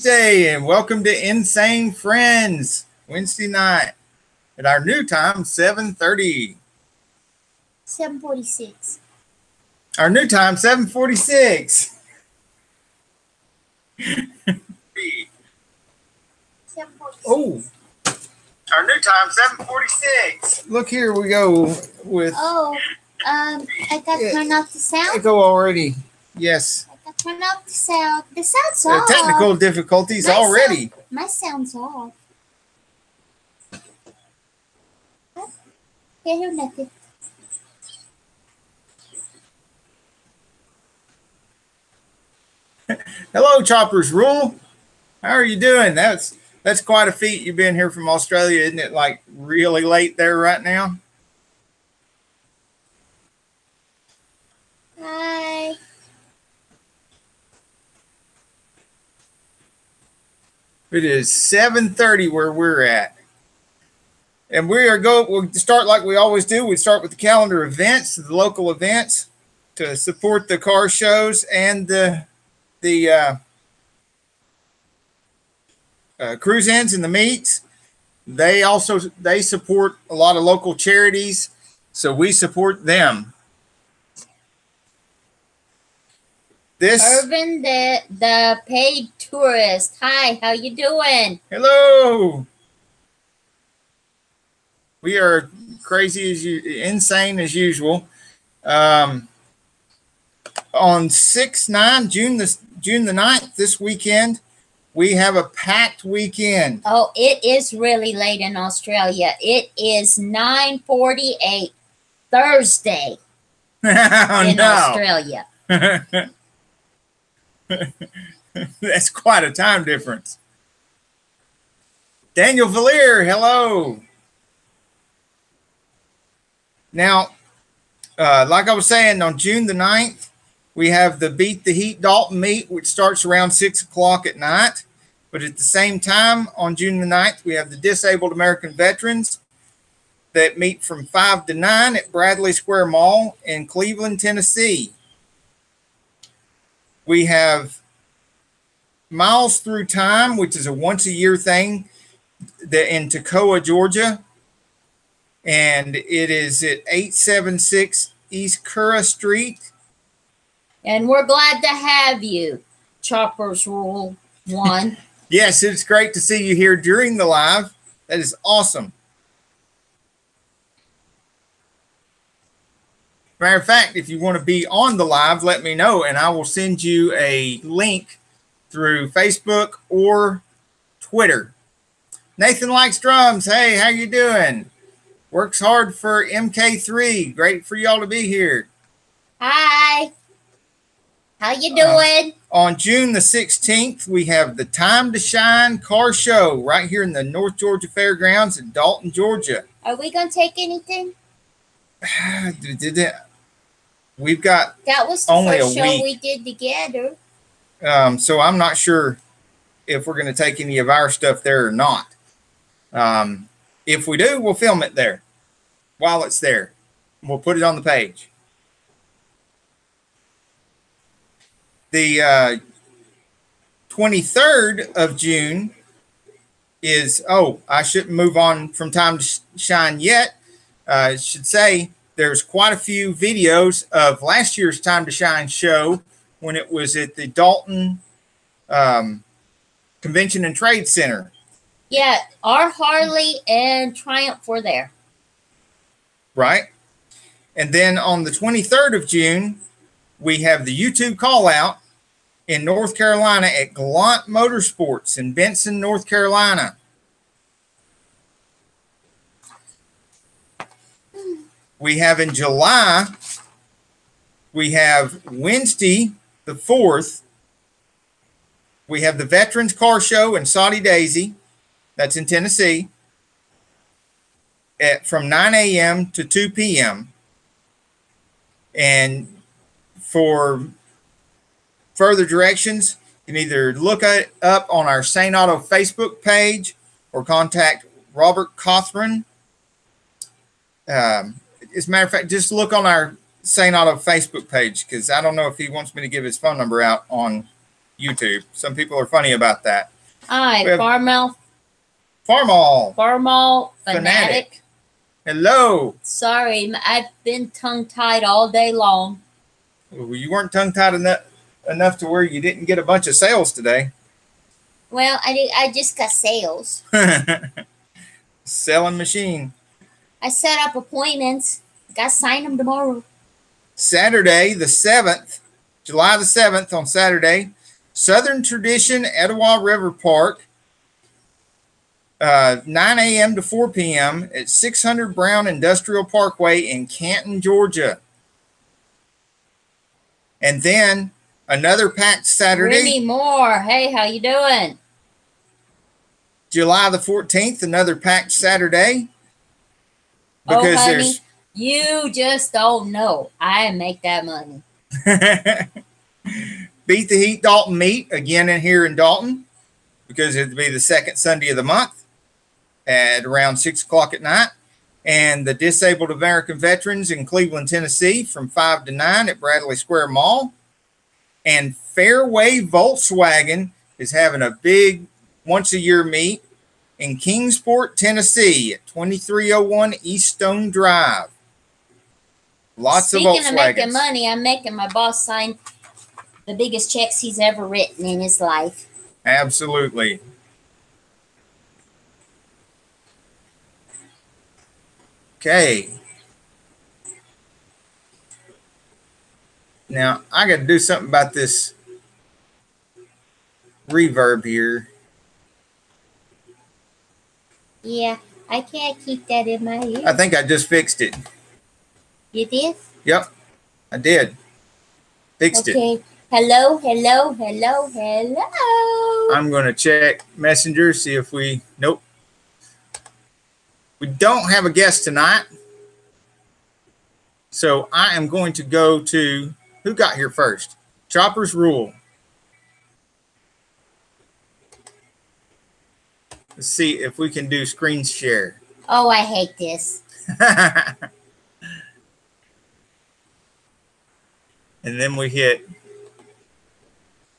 Wednesday, and welcome to Insane Friends, Wednesday night at our new time, 7:30. 7:46. Our new time, 7:46. 7:46. Oh, our new time, 7:46. Look here, we go with. Oh, I got to turn off the sound. Go already. Yes. I got to turn off the sound. The sound's off. Technical difficulties already. My sound's off. Can't hear nothing. Hello, Choppers Rule. How are you doing? That's quite a feat. You've been here from Australia, isn't it? Like really late there right now. Hi. It is 7:30 where we're at. And we'll start like we always do. We start with the calendar events, the local events, to support the car shows and the cruise-ins and the meets. They support a lot of local charities, so we support them. Irvin, the paid tourist. Hi, how you doing? Hello. We are insane as usual. On 6/9, June the 9th, this weekend, we have a packed weekend. Oh, it is really late in Australia. It is 9:48 Thursday in Australia. That's quite a time difference. Daniel Valier, hello. Now, like I was saying, on June the 9th, we have the Beat the Heat Dalton meet, which starts around 6 o'clock at night. But at the same time, on June the 9th, we have the Disabled American Veterans that meet from 5 to 9 at Bradley Square Mall in Cleveland, Tennessee. We have Miles Through Time, which is a once-a-year thing in Toccoa, Georgia. And it is at 876 East Curra Street. And we're glad to have you, ChoppersRule1. Yes, it's great to see you here during the live. That is awesome. Matter of fact, if you want to be on the live, let me know, and I will send you a link through Facebook or Twitter. Nathan Likes Drums. Hey, how you doing? Works hard for MK3. Great for y'all to be here. Hi. How you doing? On June the 16th, we have the Time to Shine car show right here in the North Georgia Fairgrounds in Dalton, Georgia. Are we going to take anything? We've got that was the only first a show week. We did together. So I'm not sure if we're going to take any of our stuff there or not. If we do, we'll film it there while it's there. We'll put it on the page. The 23rd of June is, I shouldn't move on from Time to Shine yet. I should say there's quite a few videos of last year's Time to Shine show when it was at the Dalton Convention and Trade Center. Yeah, our Harley and Triumph were there. Right. And then on the 23rd of June, we have the YouTube call out in North Carolina at Gallant Motorsports in Benson, North Carolina. We have in July, we have Wednesday the 4th, we have the Veterans Car Show in Saudi Daisy. That's in Tennessee from 9 a.m. to 2 p.m. And for further directions, you can either look it up on our Saneauto Facebook page or contact Robert Cothran. As a matter of fact, just look on our Saneauto Facebook page, because I don't know if he wants me to give his phone number out on YouTube. Some people are funny about that. Hi, We have Farmall Farmal Fanatic. Fanatic. Hello. Sorry, I've been tongue-tied all day long. Well, you weren't tongue-tied enough to where you didn't get a bunch of sales today. Well, I just got sales. Selling machine. I set up appointments. Got to sign them tomorrow. Saturday the 7th, July the 7th on Saturday, Southern Tradition, Etowah River Park, 9 a.m. to 4 p.m. at 600 Brown Industrial Parkway in Canton, Georgia. And then another packed Saturday. Remy Moore. Hey, how you doing? July the 14th, another packed Saturday. Because honey, you just don't know. I make that money. Beat the Heat Dalton meet again in here in Dalton, because it'll be the second Sunday of the month at around 6 o'clock at night. And the Disabled American Veterans in Cleveland, Tennessee from 5 to 9 at Bradley Square Mall. And Fairway Volkswagen is having a big once-a-year meet in Kingsport, Tennessee at 2301 East Stone Drive. Lots of Volkswagens. Speaking of making money, I'm making my boss sign the biggest checks he's ever written in his life. Absolutely. Okay. Now, I got to do something about this reverb here. Yeah, I can't keep that in my ear. I think I just fixed it. You did? Yep, I did. Fixed it. Okay. Hello, hello, hello, hello. I'm going to check Messenger, see if we... Nope. We don't have a guest tonight. So I am going to go to... Who got here first? Chopper's Rule. Let's see if we can do screen share. Oh, I hate this. And then we hit...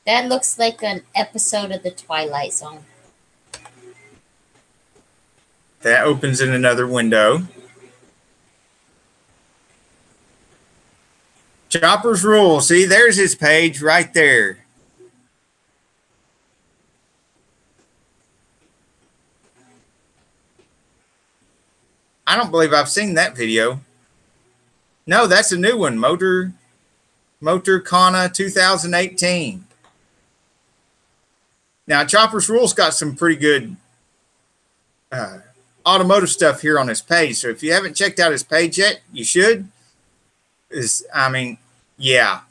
That looks like an episode of The Twilight Zone. That opens in another window. Chopper's Rule. See, there's his page right there. I don't believe I've seen that video. No, that's a new one. Motor Kana 2018. Now, Chopper's Rule's got some pretty good automotive stuff here on his page. So if you haven't checked out his page yet, you should. Yeah.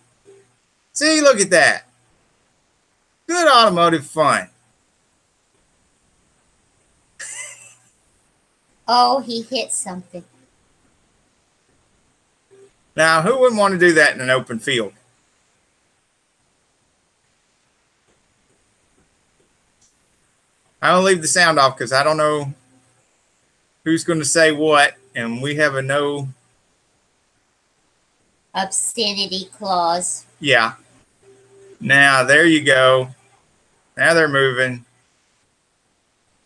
See, look at that. Good automotive fun. Oh, he hit something. Now, who wouldn't want to do that in an open field? I'll leave the sound off because I don't know who's going to say what, and we have a no obscenity clause. Yeah. Now, there you go. Now they're moving.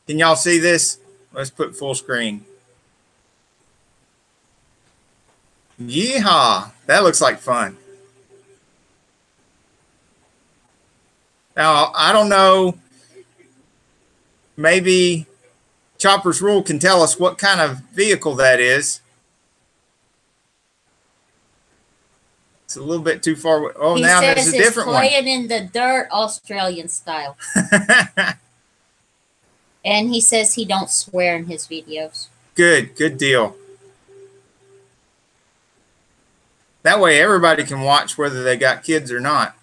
Can y'all see this? Let's put full screen. Yeehaw. That looks like fun. Now, I don't know. Maybe Chopper's Rule can tell us what kind of vehicle that is. It's a little bit too far. Oh, now there's a different one. He says it's playing in the dirt Australian style. And he says he don't swear in his videos. Good deal. That way everybody can watch whether they got kids or not.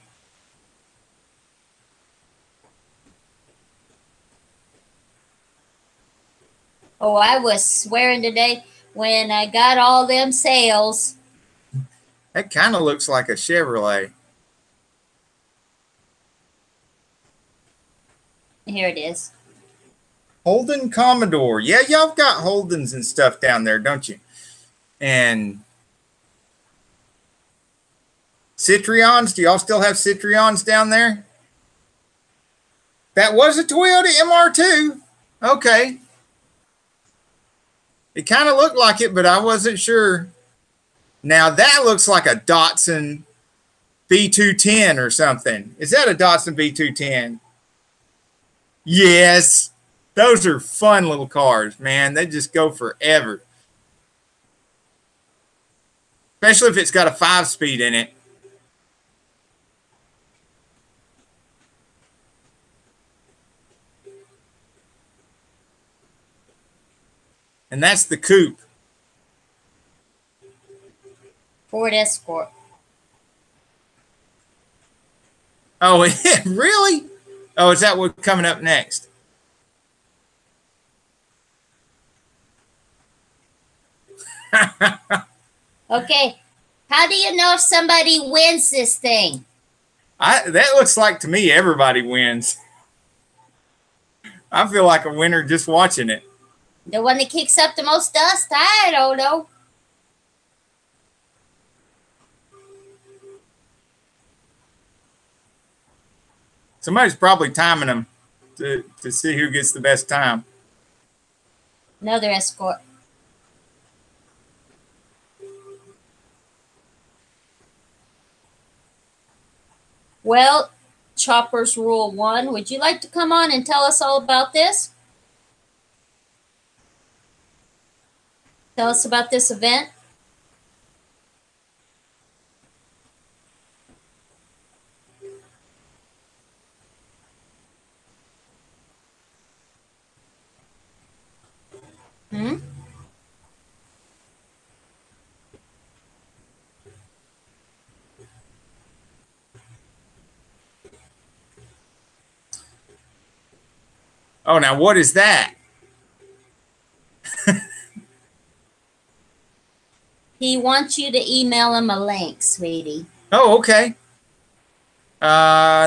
Oh, I was swearing today when I got all them sales. That kind of looks like a Chevrolet. Here it is. Holden Commodore. Yeah, y'all got Holdens and stuff down there, don't you? And Citroens. Do y'all still have Citroens down there? That was a Toyota MR2. Okay. It kind of looked like it, but I wasn't sure. Now that looks like a Datsun B210 or something. Is that a Datsun B210? Yes. Those are fun little cars, man. They just go forever. Especially if it's got a 5-speed in it. And that's the coupe. Ford Escort. Oh, really? Oh, is that what's coming up next? Okay. How do you know if somebody wins this thing? That looks like to me everybody wins. I feel like a winner just watching it. The one that kicks up the most dust? I don't know. Somebody's probably timing them to see who gets the best time. Another Escort. Well, Choppers Rule 1, would you like to come on and tell us all about this? Tell us about this event. Oh, now what is that? He wants you to email him a link, sweetie. Oh, okay.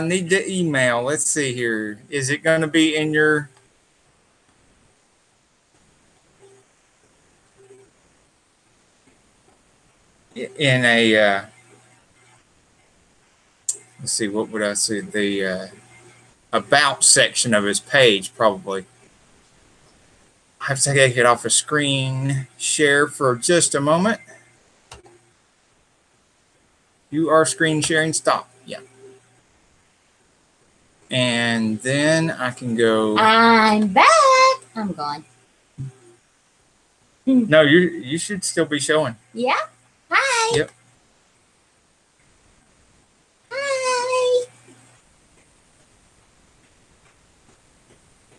Need to email. Let's see here. Is it going to be in your... in a... let's see, what would I say? The about section of his page, probably. I have to take it off a screen share for just a moment. You are screen sharing. Stop. Yeah. And then I can go. I'm back. I'm gone. No, you should still be showing. Yeah. Hi. Yep. Hi.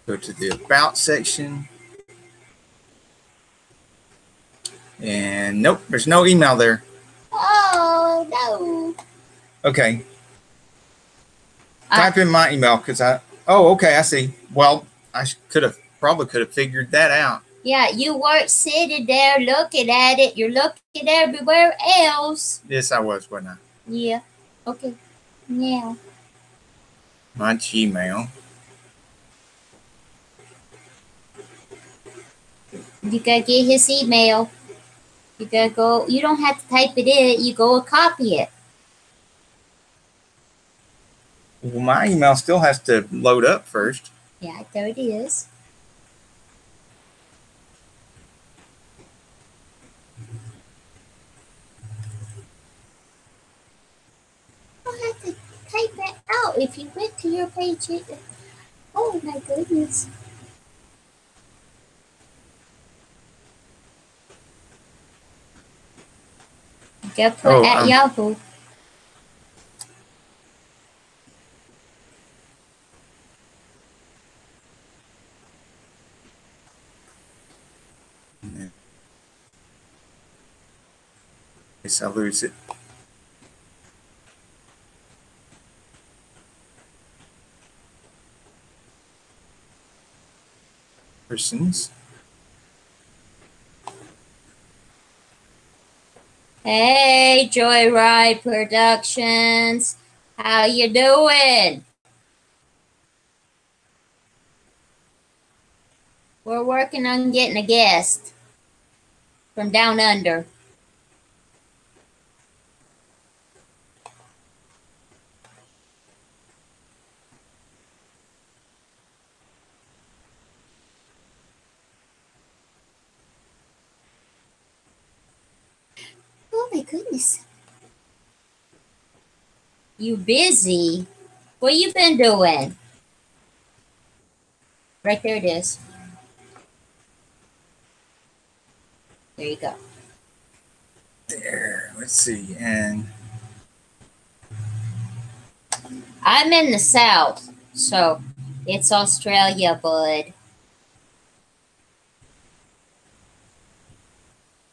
Go to the about section. And nope, there's no email there. Oh, no. Okay. Type in my email because oh, okay, I see. Well, I probably could have figured that out. Yeah, you weren't sitting there looking at it. You're looking everywhere else. Yes, I was, wasn't I? Yeah. Okay. Yeah. My Gmail. You gotta get his email. You gotta go. You don't have to type it in. You go and copy it. Well, my email still has to load up first. Yeah, there it is. You don't have to type that out. If you went to your page, oh my goodness. You gotta put at Yahoo. Guess I lose it. Persons. Hey, Joyride Productions. How you doing? We're working on getting a guest from down under. goodness. You busy? What you been doing? Right there it is. There you go. There. Let's see. And I'm in the South, so it's Australia, bud.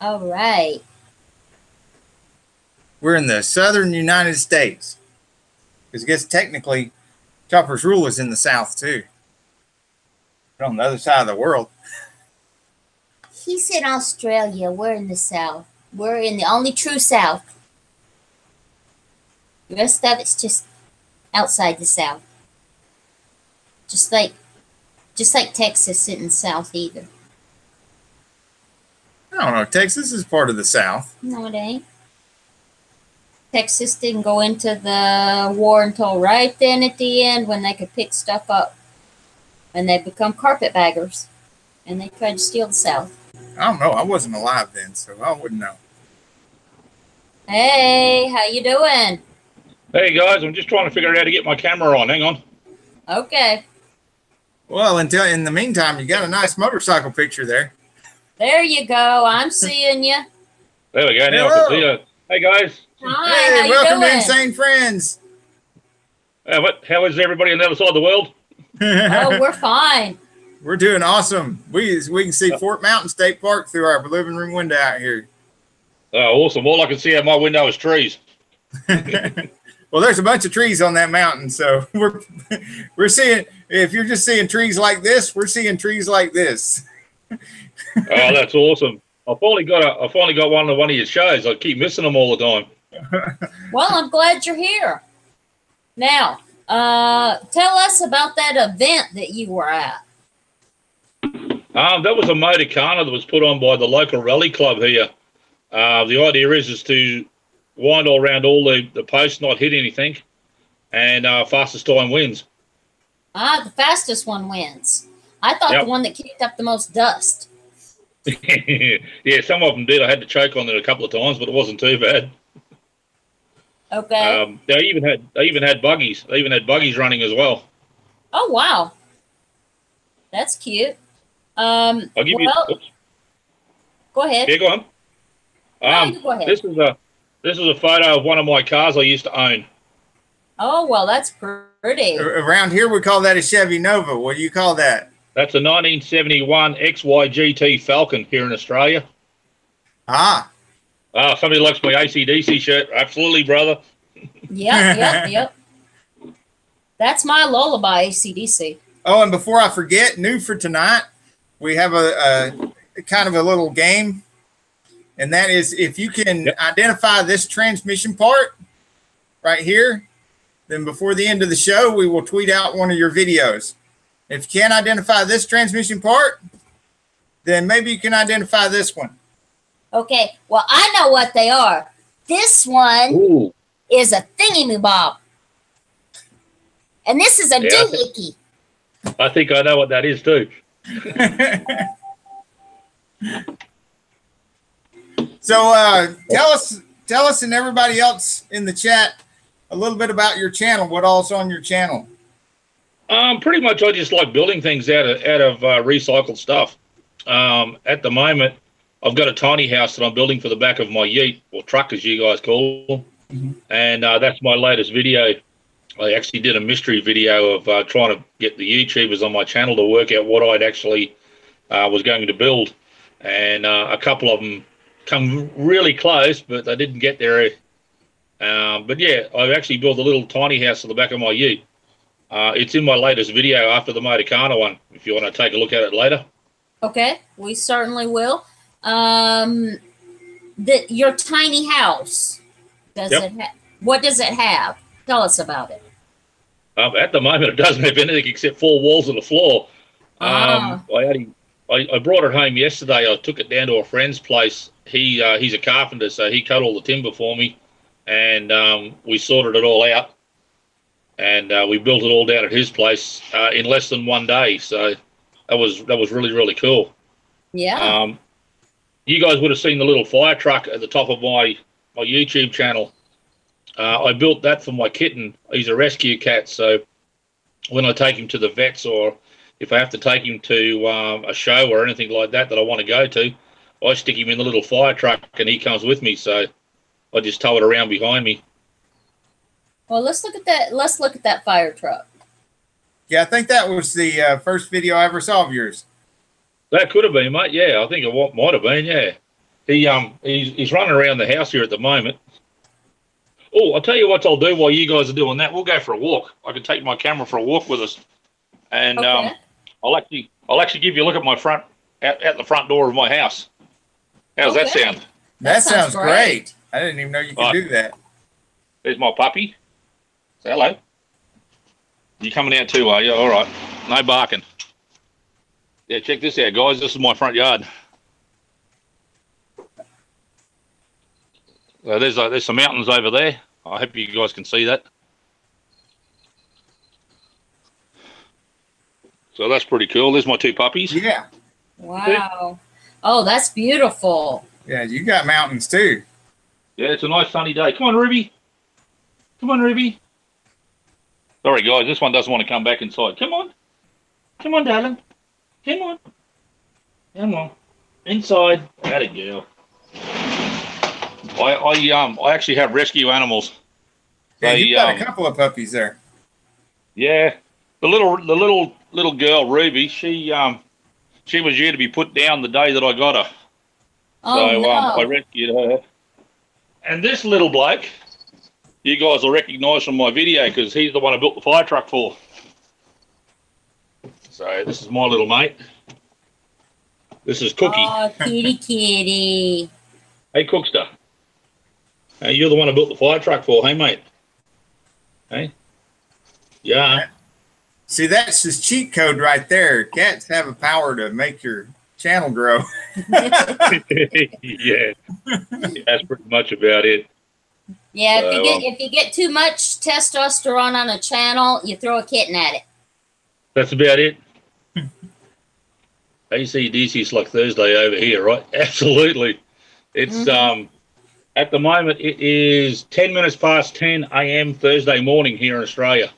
All right. we're in the southern United States. Because I guess technically, Chopper's Rule is in the South too. But on the other side of the world. He's in Australia. We're in the South. We're in the only true South. The rest of it's just outside the South. Just like Texas isn't South either. I don't know. Texas is part of the South. No, it ain't. Texas didn't go into the war until right then at the end when they could pick stuff up. And they become carpetbaggers. And they tried to steal the South. I don't know. I wasn't alive then, so I wouldn't know. Hey, how you doing? Hey guys, I'm just trying to figure out how to get my camera on. Hang on. Okay. Well, until in the meantime, you got a nice motorcycle picture there. There you go. I'm seeing you. There we go. Now I can see you. Hey guys. Hi, Hey, how welcome you to doing? Insanefriends. How is everybody on the other side of the world? Oh, we're fine. We're doing awesome. We can see Fort Mountain State Park through our living room window out here. Oh, awesome. All I can see out my window is trees. Well, there's a bunch of trees on that mountain, so we're seeing. If you're just seeing trees like this, we're seeing trees like this. Oh, that's awesome. I finally got one of your shows. I keep missing them all the time. Well, I'm glad you're here. Now, tell us about that event that you were at. That was a motorcana that was put on by the local rally club here. The idea is to wind all around all the posts, not hit anything, and fastest time wins. The fastest one wins. I thought Yep. the one that kicked up the most dust. Yeah, some of them did. I had to choke on it a couple of times, but it wasn't too bad. Okay. They even had buggies. They even had buggies running as well. Oh, wow. That's cute. I'll give you. Oops. Go ahead. Yeah, go on. No, you go ahead. This is a photo of one of my cars I used to own. Oh, well, that's pretty. Around here, we call that a Chevy Nova. What do you call that? That's a 1971 XY Falcon here in Australia. Ah, Somebody likes my AC/DC shirt. Absolutely, brother. Yep. That's my lullaby, AC/DC. oh, and before I forget, new for tonight, we have a kind of a little game, and that is if you can identify this transmission part right here, then before the end of the show, we will tweet out one of your videos. If you can't identify this transmission part, then maybe you can identify this one. Okay, well, I know what they are. This one Ooh. is a thingy-me-bob. And this is a Yeah. doohickey. I think I know what that is too. So tell us and everybody else in the chat a little bit about your channel. What all's on your channel? Pretty much I just like building things out of recycled stuff. At the moment, I've got a tiny house that I'm building for the back of my yeet, or truck as you guys call them. Mm-hmm. And that's my latest video. I actually did a mystery video of trying to get the YouTubers on my channel to work out what I'd actually was going to build. And a couple of them come really close, but they didn't get there. But yeah, I've actually built a little tiny house at the back of my ute. It's in my latest video after the Motorcana one, if you want to take a look at it later. Okay, we certainly will. Your tiny house, what does it have? Tell us about it. At the moment, it doesn't have anything except 4 walls and a floor. I brought it home yesterday. I took it down to a friend's place. He's a carpenter, so he cut all the timber for me, and we sorted it all out, and we built it all down at his place in less than 1 day. So that was really, really cool. Yeah. You guys would have seen the little fire truck at the top of my my YouTube channel. I built that for my kitten. He's a rescue cat, so when I take him to the vets, or if I have to take him to a show or anything like that I want to go to, I stick him in the little fire truck and he comes with me. So I just tow it around behind me. Well, let's look at that. Let's look at that fire truck. Yeah, I think that was the first video I ever saw of yours. That could have been, mate. Yeah, I think it might have been. Yeah, he's running around the house here at the moment. Oh, I'll tell you what I'll do while you guys are doing that. We'll go for a walk. I can take my camera for a walk with us, and Okay. I'll actually give you a look at my front at the front door of my house. How's that Okay. sound? That sounds great. great. I didn't even know you could Right. do that. There's my puppy. Say hello. You coming out too, are you? All right. No barking. Yeah, check this out, guys. This is my front yard. There's some mountains over there. I hope you guys can see that. So that's pretty cool. There's my two puppies. Yeah. Wow. Oh, that's beautiful. Yeah, you got mountains too. Yeah, it's a nice sunny day. Come on, Ruby. Come on, Ruby. Sorry, guys. This one doesn't want to come back inside. Come on. Come on, darling. Come on. Come on. Inside. That a girl. I actually have rescue animals. Yeah, you got a couple of puppies there. Yeah, the little girl Ruby, she was due to be put down the day that I got her. Oh, So no. I rescued her. And this little bloke, you guys will recognise from my video because he's the one I built the fire truck for. So this is my little mate. This is Cookie. Oh, kitty, kitty. Hey, Cookster. Hey, you're the one I built the fire truck for, hey, mate? Hey? Yeah. See, that's his cheat code right there. Cats have a power to make your channel grow. Yeah. That's pretty much about it. Yeah, So, if you get too much testosterone on a channel, you throw a kitten at it. That's about it. ACDC's like Thursday over here, right? Absolutely. It's at the moment it is 10 minutes past 10 a.m. Thursday morning here in Australia.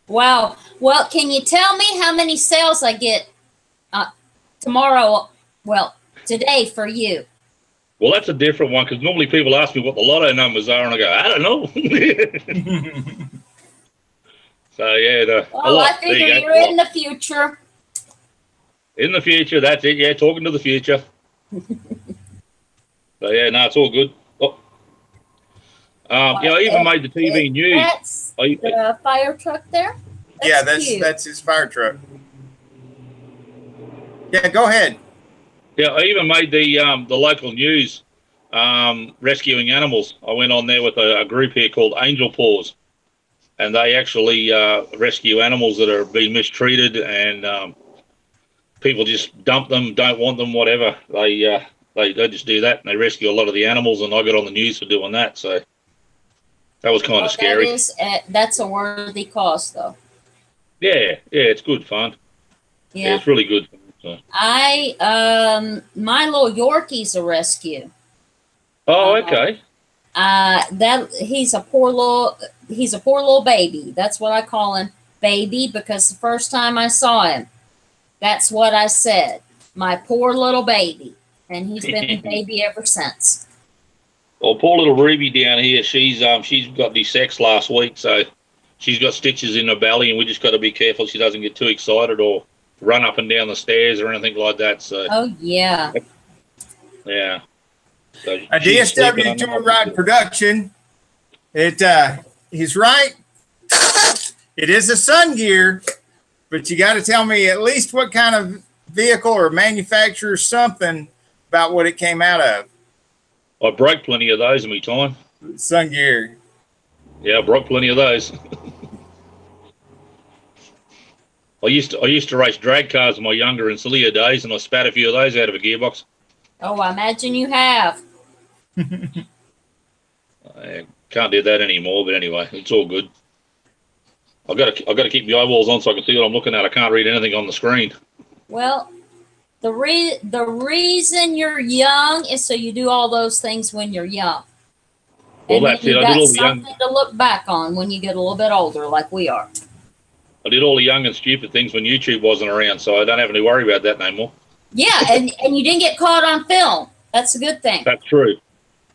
Wow. Well, can you tell me how many sales I get tomorrow? Well, today for you. Well, that's a different one because normally people ask me what the lotto numbers are, and I go, I don't know. So yeah, Well, I figure you're in the future. In the future, that's it. Yeah, talking to the future. So yeah, no, it's all good. Oh. Yeah, I even made the TV news. That's the fire truck there. Yeah, cute. that's his fire truck. Yeah, go ahead. Yeah, I even made the local news rescuing animals. I went on there with a group here called Angel Paws, and they actually rescue animals that are being mistreated, and people just dump them, don't want them, whatever. They just do that, and they rescue a lot of the animals, and I got on the news for doing that, so that was kind of scary. That's a worthy cause, though. Yeah, it's good fun. Yeah, it's really good fun. So. My little Yorkie's a rescue. Oh, okay. He's a poor little baby. That's what I call him, baby, because the first time I saw him, that's what I said. My poor little baby. And he's been a baby ever since. Well, poor little Ruby down here, she's got de-sexed last week, so she's got stitches in her belly, and we just got to be careful she doesn't get too excited or run up and down the stairs or anything like that. So. Oh yeah. Yeah. So A DSW Joyride production. He's right. It is a Sun Gear, but you got to tell me at least what kind of vehicle or manufacturer, something about what it came out of. I broke plenty of those in my time. Sun Gear. Yeah, I broke plenty of those. I used to race drag cars in my younger and sillier days, and I spat a few of those out of a gearbox. Oh, I imagine you have. I can't do that anymore, but anyway, it's all good. I've got to keep my eyeballs on so I can see what I'm looking at. I can't read anything on the screen. Well, the reason you're young is so you do all those things when you're young. Well, And then that's it. you I did got all the young. something to look back on when you get a little bit older, like we are. I did all the young and stupid things when YouTube wasn't around, so I don't have to worry about that no more. Yeah, and you didn't get caught on film. That's a good thing. That's true.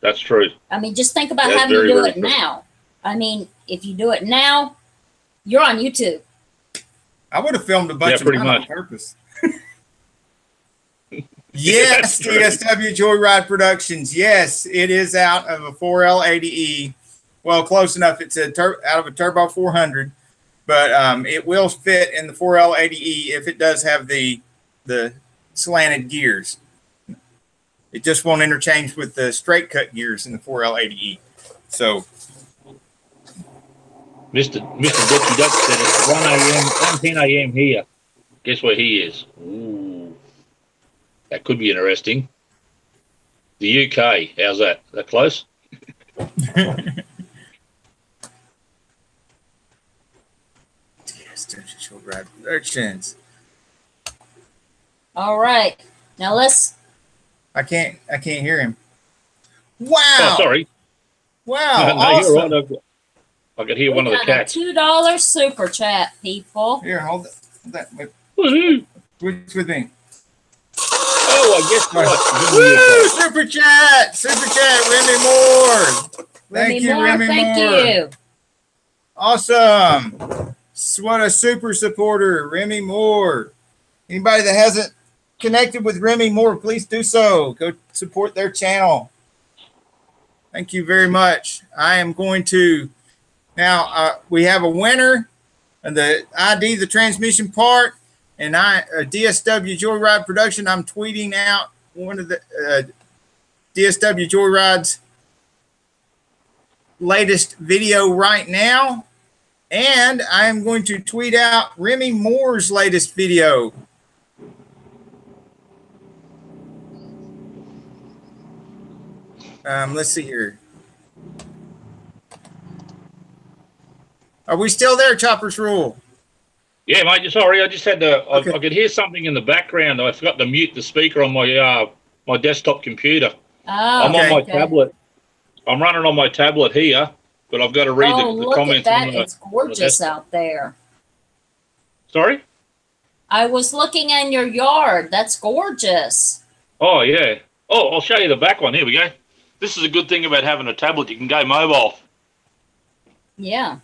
That's true. I mean, just think about That's having to very, do very it true. now. I mean, if you do it now, you're on YouTube. I would have filmed a bunch of pretty mine on much. purpose. Yes, DSW Joyride Productions. Yes, it is out of a 4L80E. Well, close enough. It's out of a Turbo 400, but it will fit in the 4L80E if it does have the slanted gears. It just won't interchange with the straight cut gears in the 4L80E. So, Mr. Dutchy Duck said it's 1 a.m., 1:10 a.m. here. Guess where he is? Ooh, that could be interesting. The UK. How's that? Is that close? Joyride Productions. All right. Now let's. I can't hear him. Wow. Oh, sorry. Wow. No, awesome. you're right. I could hear one of the cats. $2 super chat, people. Here, hold that. Woohoo! Which with me? Oh, I guess what? Woo! Super chat, Remy Moore. Thank you, Remy Moore. Thank you. Awesome. What a super supporter, Remy Moore. Anybody that hasn't connected with Remy Moore, please do so. Go support their channel. Thank you very much. I am going to now. We have a winner, and the ID, the transmission part, and DSW Joyride Production. I'm tweeting out one of the DSW Joyride's latest video right now, and I am going to tweet out Remy Moore's latest video. Let's see here. Are we still there, Choppers Rule? Yeah, mate. Sorry, I just had to. Okay. I could hear something in the background. I forgot to mute the speaker on my my desktop computer. Oh, I'm on my tablet. I'm running on my tablet here, but I've got to read the look comments. at that. It's gorgeous out there. Sorry? I was looking in your yard. That's gorgeous. Oh, yeah. Oh, I'll show you the back one. Here we go. This is a good thing about having a tablet. You can go mobile. Yeah.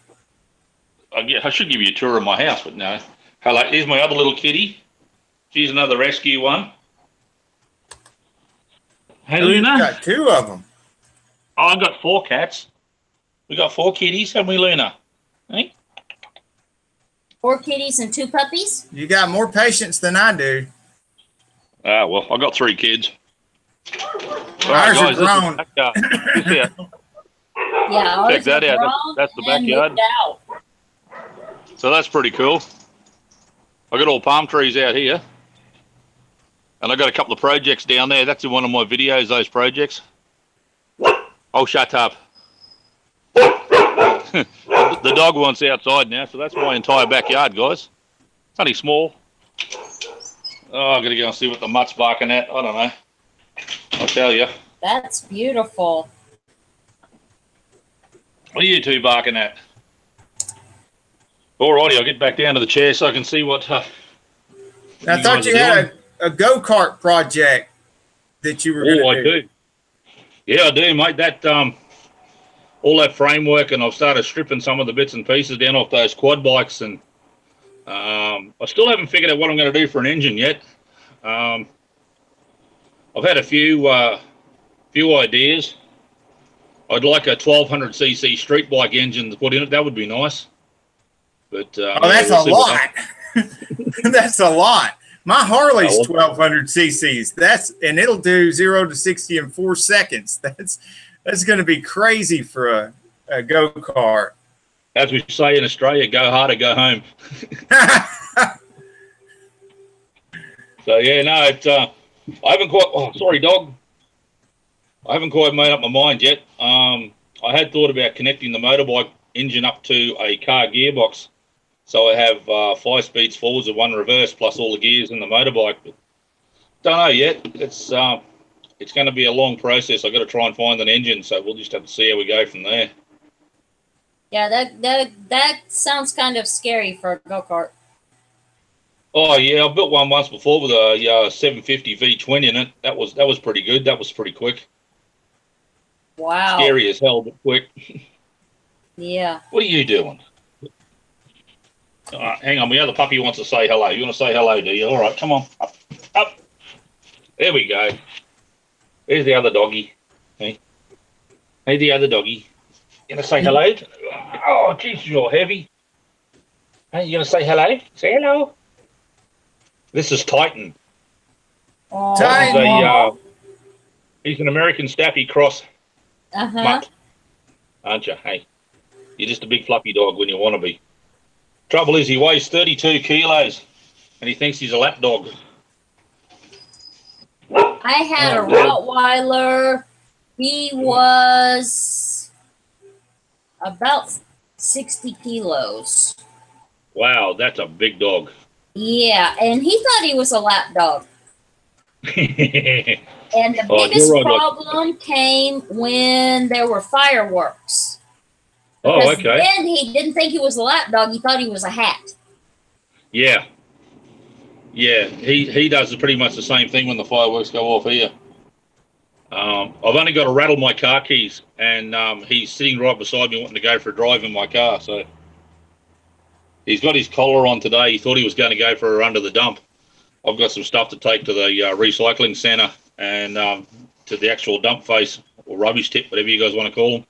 I should give you a tour of my house, but no. Hello, here's my other little kitty. She's another rescue one. Hey, Luna. You've got two of them. Oh, I've got 4 cats. We got 4 kitties, haven't we, Luna? Hey? 4 kitties and 2 puppies? You got more patience than I do. Ah, well, I got 3 kids. Ours are grown. Yeah, ours check that are out. grown That's the and backyard. moved out. So that's pretty cool. I got all palm trees out here. And I got a couple of projects down there. That's in one of my videos, those projects. Oh, shut up. The dog wants outside now, so that's my entire backyard, guys. It's only small. Oh, I've got to go and see what the mutt's barking at. I don't know. I'll tell you. That's beautiful. What are you two barking at? Alrighty, I'll get back down to the chair so I can see what. I thought you had a go-kart project that you were going to do. Oh, I do. Yeah, I do, mate. That all that framework, and I've started stripping some of the bits and pieces down off those quad bikes, and I still haven't figured out what I'm going to do for an engine yet. I've had a few ideas. I'd like a 1200cc street bike engine to put in it. That would be nice. But that's a lot. That's a lot. My Harley's 1200 cc's. And it'll do 0 to 60 in 4 seconds. That's going to be crazy for a go-kart. As we say in Australia, go hard or go home. So yeah, no, it's I haven't quite. Oh, sorry, dog. I haven't quite made up my mind yet. I had thought about connecting the motorbike engine up to a car gearbox. So I have 5 speeds forwards and 1 reverse, plus all the gears in the motorbike. But don't know yet. It's I it's going to be a long process. I've got to try and find an engine, so we'll just have to see how we go from there. Yeah, that sounds kind of scary for a go-kart. Oh yeah, I've built one once before with a 750 V20 in it. That was pretty good. That was pretty quick. Wow. Scary as hell, but quick. Yeah. What are you doing? Hang on, the other puppy wants to say hello. You want to say hello, do you? All right, come on. Up, up. There we go. There's the other doggy. Hey, hey, the other doggy. You gonna say hello? Oh, jeez, you're heavy. Hey, you gonna say hello? Say hello. This is Titan. Oh. Titan. He's an American Staffy cross mutt, aren't you? Hey, you're just a big fluffy dog when you want to be. Trouble is, he weighs 32 kilos, and he thinks he's a lap dog. I had a Rottweiler. He was about 60 kilos. Wow, that's a big dog. Yeah, and he thought he was a lap dog. And the Oh, biggest you're right, problem came when there were fireworks. Oh, Because okay. then he didn't think he was a lap dog. He thought he was a hat. Yeah. Yeah, he does pretty much the same thing when the fireworks go off here. I've only got to rattle my car keys, and he's sitting right beside me wanting to go for a drive in my car. So he's got his collar on today. He thought he was going to go for a run to the dump. I've got some stuff to take to the recycling centre and to the actual dump face or rubbish tip, whatever you guys want to call them.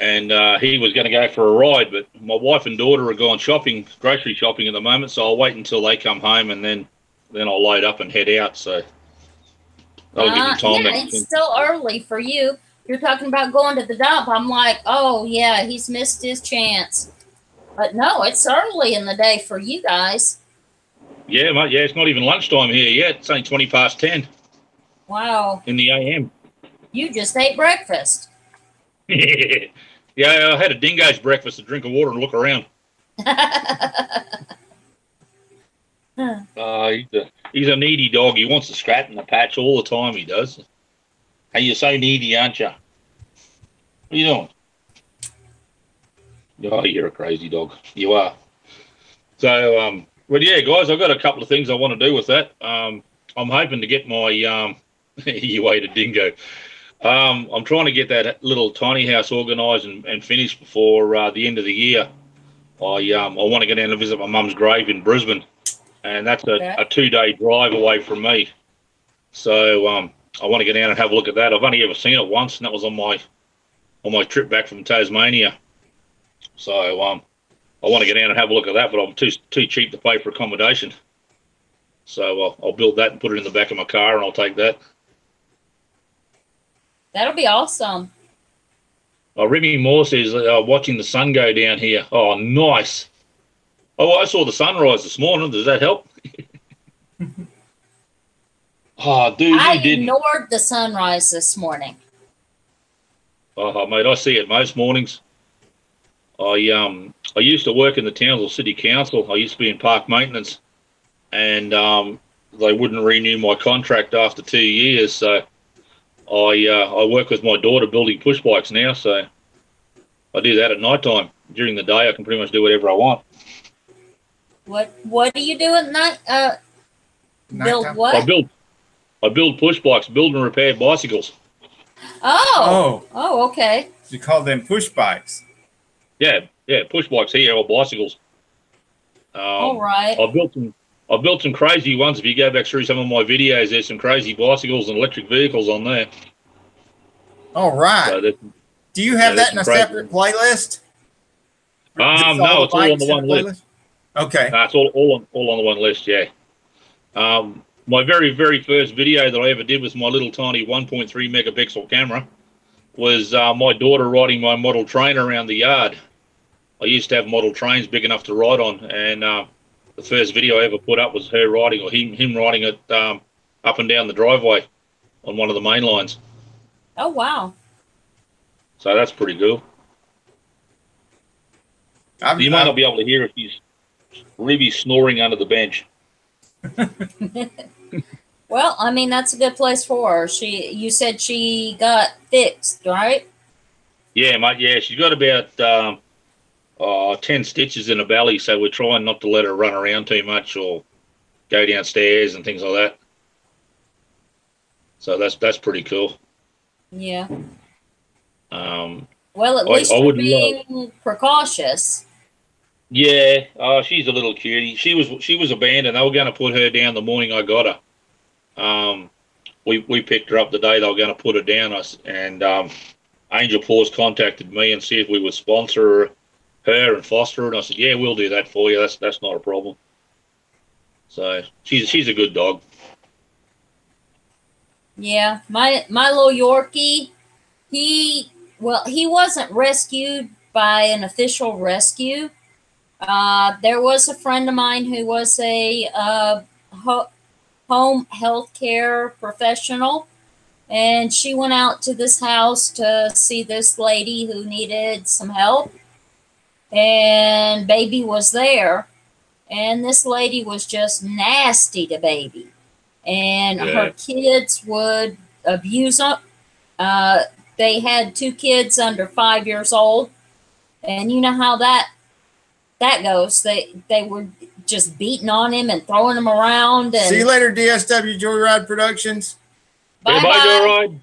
And he was going to go for a ride, but my wife and daughter are gone shopping, grocery shopping at the moment, so I'll wait until they come home and then I'll load up and head out. So that'll give me time. Yeah, it's still early for you. You're talking about going to the dump. I'm like, oh, yeah, he's missed his chance. But no, it's early in the day for you guys. Yeah, mate, yeah, it's not even lunchtime here yet. It's only 20 past 10. Wow. In the AM. You just ate breakfast. Yeah, I had a dingo's breakfast, a drink of water, and look around. He's a needy dog. He wants to scratch in the patch all the time, he does. Hey, you're so needy, aren't you? What are you doing? Oh, you're a crazy dog. You are. So, well, yeah, guys, I've got a couple of things I want to do with that. I'm hoping to get my, you ate a dingo. I'm trying to get that little tiny house organised and finished before the end of the year. I want to go down and visit my mum's grave in Brisbane, and that's a 2-day drive away from me. So I want to go down and have a look at that. I've only ever seen it once, and that was on my trip back from Tasmania. So I want to get down and have a look at that, but I'm too cheap to pay for accommodation. So I'll build that and put it in the back of my car, and I'll take that. That'll be awesome. Remy Moore says, watching the sun go down here. Oh, nice. Oh, I saw the sunrise this morning. Does that help? Oh, dude, I you didn't. ignored the sunrise this morning. Oh, mate, I see it most mornings. I used to work in the Townsville City Council. I used to be in park maintenance, and they wouldn't renew my contract after 2 years, so I work with my daughter building push bikes now, so I do that at night time. During the day, I can pretty much do whatever I want. What do you do at night? Build what? I build push bikes, build and repair bicycles. Oh, okay. So you call them push bikes? Yeah, push bikes here or bicycles. All right. I've built some crazy ones. If you go back through some of my videos, there's some crazy bicycles and electric vehicles on there. All right. So do you have that in a separate playlist? No, it's all on the one list. Okay. It's all on the one list, yeah. My very, very first video that I ever did with my little tiny 1.3 megapixel camera was my daughter riding my model train around the yard. I used to have model trains big enough to ride on, and the first video I ever put up was her riding, or him riding it up and down the driveway on one of the main lines. Oh, wow. So that's pretty cool. You might not be able to hear if Libby's snoring under the bench. Well, I mean, that's a good place for her. You said she got fixed, right? Yeah, mate. Yeah, she's got about 10 stitches in the belly, so we're trying not to let her run around too much or go downstairs and things like that. So that's pretty cool. Yeah. Um, Well, at least I you're would love. being precautious. Yeah, she's a little cutie. She was abandoned. They were going to put her down the morning I got her. We picked her up the day they were going to put her down. And Angel Paws contacted me and see if we would sponsor her and foster her. And I said, yeah, we'll do that for you. That's not a problem. So she's a good dog. Yeah, my little Yorkie, he wasn't rescued by an official rescue. There was a friend of mine who was a home health care professional, and she went out to this house to see this lady who needed some help, and baby was there, and this lady was just nasty to baby, and her Yeah. kids would abuse them. Uh, they had two kids under 5 years old, and you know how that goes. They were just beating on him and throwing him around. And See you later, DSW Joyride Productions. bye Bye, bye. Joyride.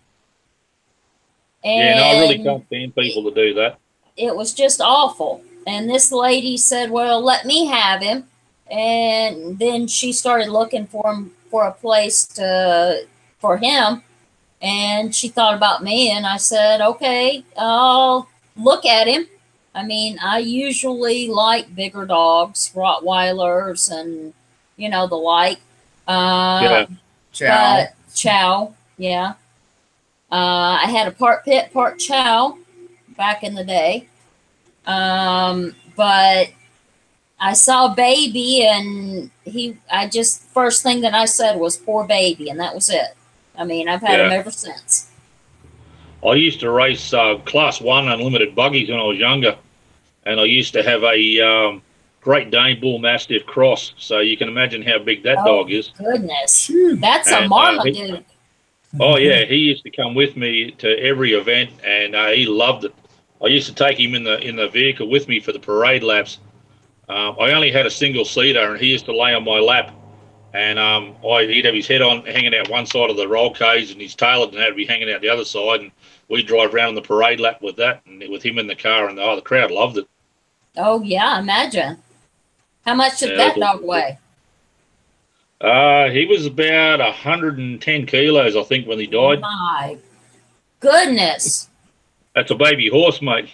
Yeah, no, I really And can't stand people to do that. it was just awful. And this lady said, "Well, let me have him." And then she started looking for a place for him. And she thought about me, and I said, "Okay, I'll look at him." I mean, I usually like bigger dogs, Rottweilers, and the like. Yeah. Ciao. But Chow, yeah. I had a part pit, part Chow back in the day. But I saw Baby, and I just, first thing that I said was poor Baby, and that was it. I mean, I've had him Yeah. ever since. I used to race Class 1 unlimited buggies when I was younger, and I used to have a Great Dane Bull Mastiff cross, so you can imagine how big that dog is. Goodness. Phew. That's a And, Marmaduke. Oh, yeah, he used to come with me to every event, and he loved it. I used to take him in the vehicle with me for the parade laps. I only had a single seater, and he used to lay on my lap. And he'd have his head on hanging out one side of the roll cage, and his tail and had to be hanging out the other side. And we'd drive around on the parade lap with that, and with him in the car. And the crowd loved it. Oh, yeah, imagine. How much did that dog weigh? He was about 110 kilos, I think, when he died. My goodness. That's a baby horse, mate.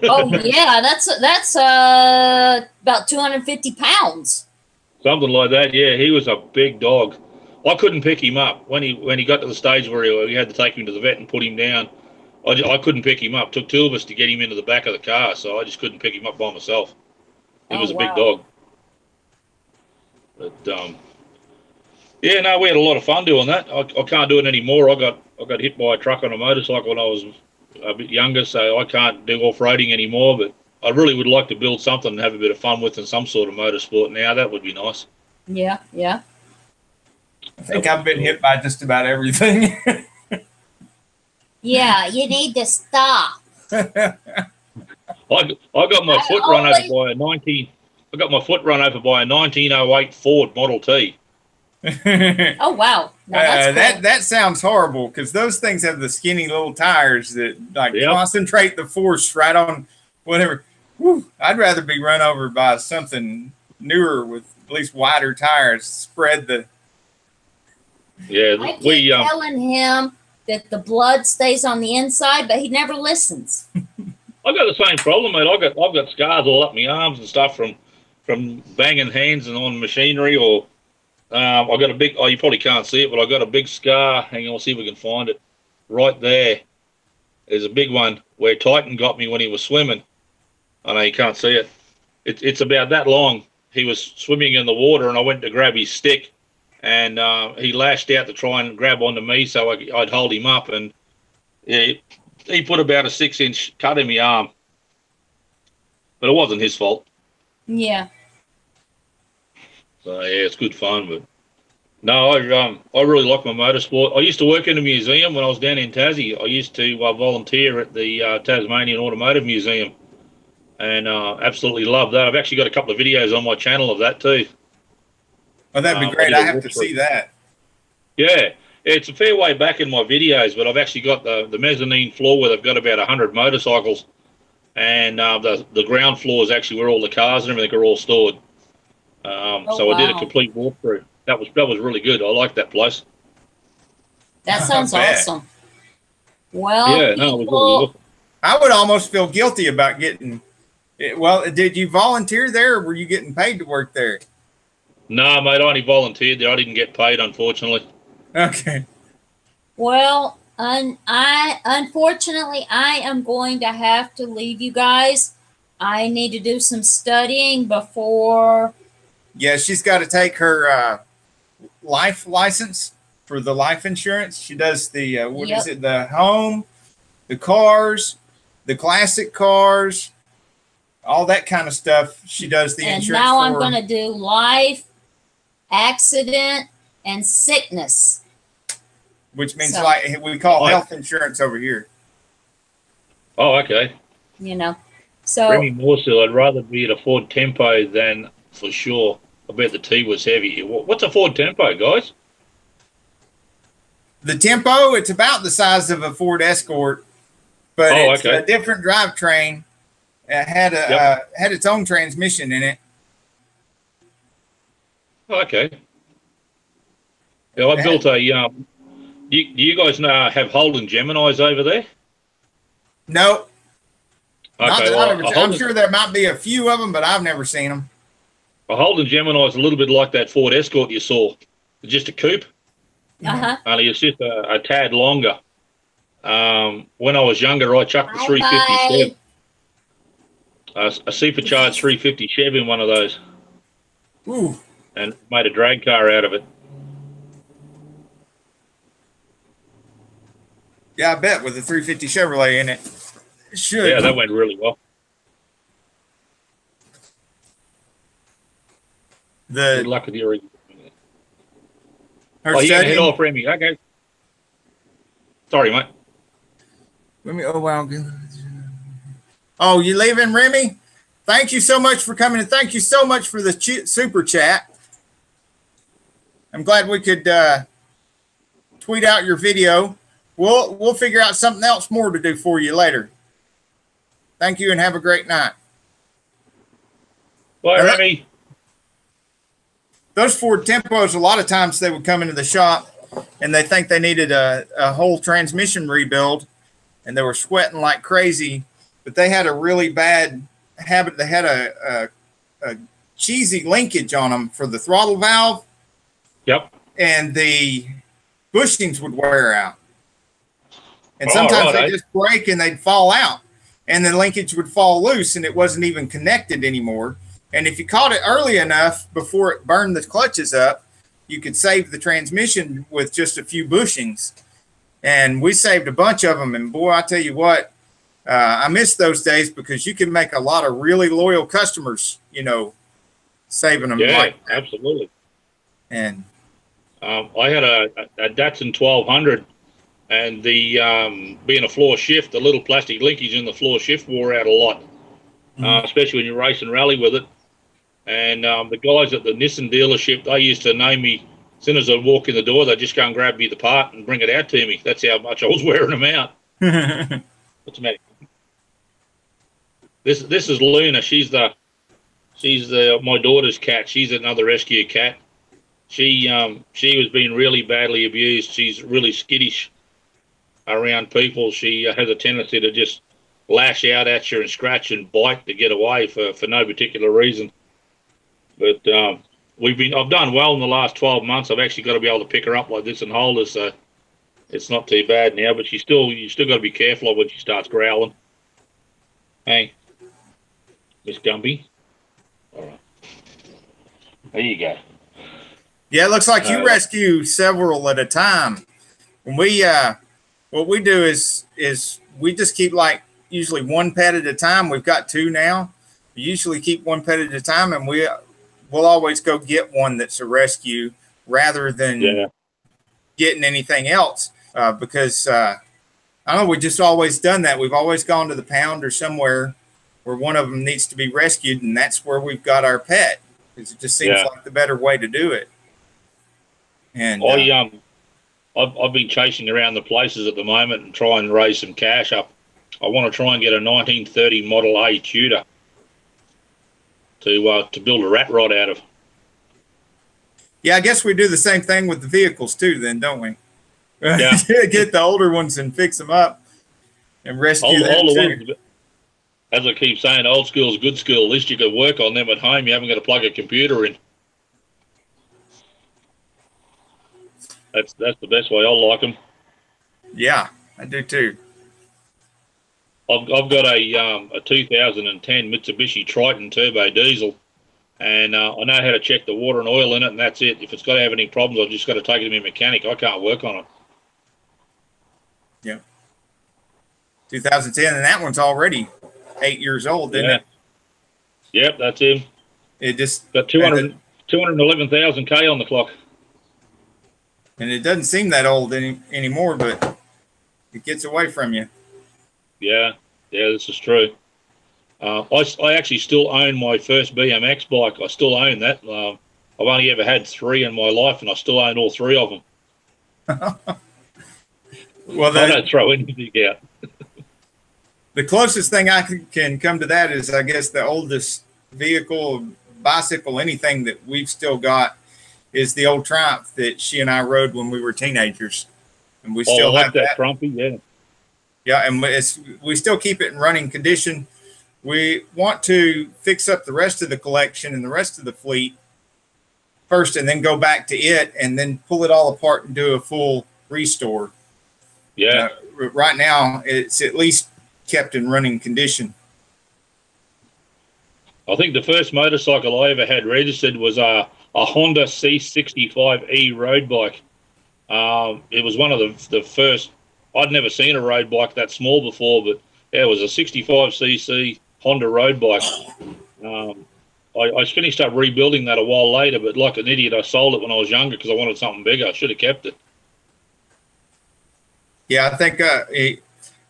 Oh, yeah, that's about 250 pounds. Something like that. Yeah, he was a big dog. I couldn't pick him up when he got to the stage where we had to take him to the vet and put him down. I couldn't pick him up. It took two of us to get him into the back of the car, so I just couldn't pick him up by myself. He was a big dog. But yeah, no, we had a lot of fun doing that. I can't do it anymore. I got hit by a truck on a motorcycle when I was a bit younger, so I can't do off-roading anymore. But I really would like to build something and have a bit of fun with in some sort of motorsport now. That would be nice. Yeah, yeah. I think I've been hit by just about everything. Yeah, you need to stop. I got my foot run over by a 19. I got my foot run over by a 1908 Ford Model T. Oh wow, no, that's cool. that sounds horrible because those things have the skinny little tires that concentrate the force right on whatever. Whew, I'd rather be run over by something newer with at least wider tires. Spread the. Yeah, I keep telling him that the blood stays on the inside, but he never listens. I got the same problem, mate. I've got scars all up my arms and stuff from banging hands and on machinery, or I got a big. Oh, you probably can't see it, but I got a big scar. Hang on, we'll see if we can find it. Right there, there's a big one where Titan got me when he was swimming. I know you can't see it. It's about that long. He was swimming in the water, and I went to grab his stick, and he lashed out to try and grab onto me, so I'd hold him up, and yeah, he put about a 6-inch cut in my arm, but it wasn't his fault. Yeah. So yeah, it's good fun, but No, I really like my motorsport. I used to work in a museum when I was down in Tassie. I used to volunteer at the Tasmanian Automotive Museum, and absolutely love that. I've actually got a couple of videos on my channel of that too. Oh, that'd be I great. did a I have to walkthrough. see that. Yeah, it's a fair way back in my videos, but I've actually got the mezzanine floor where they've got about 100 motorcycles, and the ground floor is actually where all the cars and everything are all stored. Oh, So I did a wow. complete walkthrough. That was really good. I like that place. That sounds I bet. awesome. Well, Yeah, no, it was really people, awesome. I would almost feel guilty about getting. Well, did you volunteer there, or were you getting paid to work there? No, mate, I only volunteered there. I didn't get paid, unfortunately. Okay. well, unfortunately, I am going to have to leave you guys. I need to do some studying before. Yeah, she's got to take her life license for the life insurance. She does the what is Yep. it? The home, the cars, the classic cars, all that kind of stuff. She does the And insurance now I'm for. going to do life, accident, and sickness. Which means So- like we call Right. health insurance over here. Oh, okay. You know, so Remy Morsil, I'd rather be at a Ford Tempo than for sure. I bet the T was heavy. What's a Ford Tempo, guys? The Tempo, it's about the size of a Ford Escort, but Oh, it's okay. a different drivetrain. It had had its own transmission in it. Oh, okay. Yeah, I built a. Do you guys know have Holden Geminis over there? No, not Okay, that well, I've ever, I'm sure there might be a few of them, but I've never seen them. a Holden Gemini is a little bit like that Ford Escort you saw. It's just a coupe, only it's just a tad longer. When I was younger, I chucked the 350 Chev, a supercharged 350 Chev in one of those, Ooh, and made a drag car out of it. yeah, I bet with the 350 Chevrolet in it. It should. Yeah, that went really well. Good The luck with your. her Oh, you head studying. off, Remy. Okay. Sorry, mate. Let me. Oh wow. Oh, you leaving, Remy? Thank you so much for coming, and thank you so much for the super chat. I'm glad we could tweet out your video. We'll figure out something else more to do for you later. Thank you, and have a great night. Bye, Remy. Those Ford Tempos, a lot of times they would come into the shop and they think they needed a whole transmission rebuild, and they were sweating like crazy, but they had a really bad habit. They had a cheesy linkage on them for the throttle valve. Yep. And the bushings would wear out. And Oh, sometimes right, they'd just break and they'd fall out. And the linkage would fall loose and it wasn't even connected anymore. And if you caught it early enough before it burned the clutches up, you could save the transmission with just a few bushings. And we saved a bunch of them. And boy, I tell you what, I miss those days because you can make a lot of really loyal customers, you know, saving them. Yeah, like that. absolutely. And I had a Datsun 1200, and the being a floor shift, the little plastic linkage in the floor shift wore out a lot, especially when you race and rally with it. And the guys at the Nissan dealership, they used to know me. As soon as I'd walk in the door, they'd just go and grab me the part and bring it out to me. That's how much I was wearing them out. What's the matter? This is Luna. She's my daughter's cat. She's another rescue cat. She was being really badly abused. She's really skittish around people. She has a tendency to just lash out at you and scratch and bite to get away for no particular reason. But I've done well in the last 12 months. I've actually got to be able to pick her up like this and hold her, so it's not too bad now. But you still got to be careful of when she starts growling. Hey, Miss Gumby. All right, there you go. Yeah, it looks like you rescue several at a time. When we what we do is we just keep like usually one pet at a time. We've got two now. We usually keep one pet at a time, and we'll always go get one that's a rescue rather than getting anything else. Because I don't know, we just always done that. We've always gone to the pound or somewhere where one of them needs to be rescued, and that's where we've got our pet. Because it just seems like the better way to do it. And I've been chasing around the places at the moment and trying to raise some cash up. I want to try and get a 1930 Model A Tudor to build a rat rod out of. Yeah, I guess we do the same thing with the vehicles too, then, don't we? Yeah. Get the older ones and fix them up and rescue them too. Ones, as I keep saying, old school is good school. At least you can work on them at home. You haven't got to plug a computer in. That's the best way I like them. Yeah, I do too. I've got a 2010 Mitsubishi Triton turbo diesel, and I know how to check the water and oil in it, and that's it. If it's got to have any problems, I've just got to take it to my mechanic. I can't work on it. Yeah. 2010, and that one's already 8 years old, isn't it? Yep, that's him. It just got 211,000 K on the clock. And it doesn't seem that old anymore, but it gets away from you. Yeah, this is true. I actually still own my first BMX bike. I still own that. I've only ever had 3 in my life, and I still own all 3 of them. Well, I don't throw anything out. The closest thing I can come to that is, I guess, the oldest vehicle, bicycle, anything that we've still got is the old Triumph that she and I rode when we were teenagers, and we still have that. Trumpy, yeah. Yeah, and we still keep it in running condition. We want to fix up the rest of the collection and the rest of the fleet first, and then go back to it, and then pull it all apart and do a full restore. Yeah. Right now, it's at least kept in running condition. I think the first motorcycle I ever had registered was a Honda C65E road bike. It was one of the first. I'd never seen a road bike that small before, but yeah, it was a 65cc Honda road bike. I finished up rebuilding that a while later, but like an idiot, I sold it when I was younger because I wanted something bigger. I should have kept it. Yeah, I think,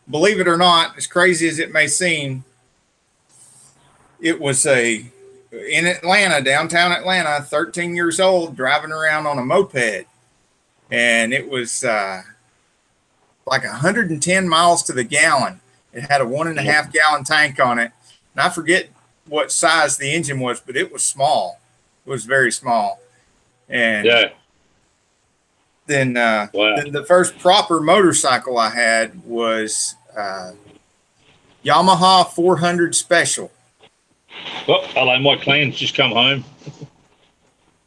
believe it or not, as crazy as it may seem, it was in Atlanta, downtown Atlanta, 13 years old, driving around on a moped. And it was like 110 miles to the gallon. It had a 1.5 gallon tank on it. And I forget what size the engine was, but it was small. It was very small. And then the first proper motorcycle I had was Yamaha 400 Special. Well, hello, my clan's just come home.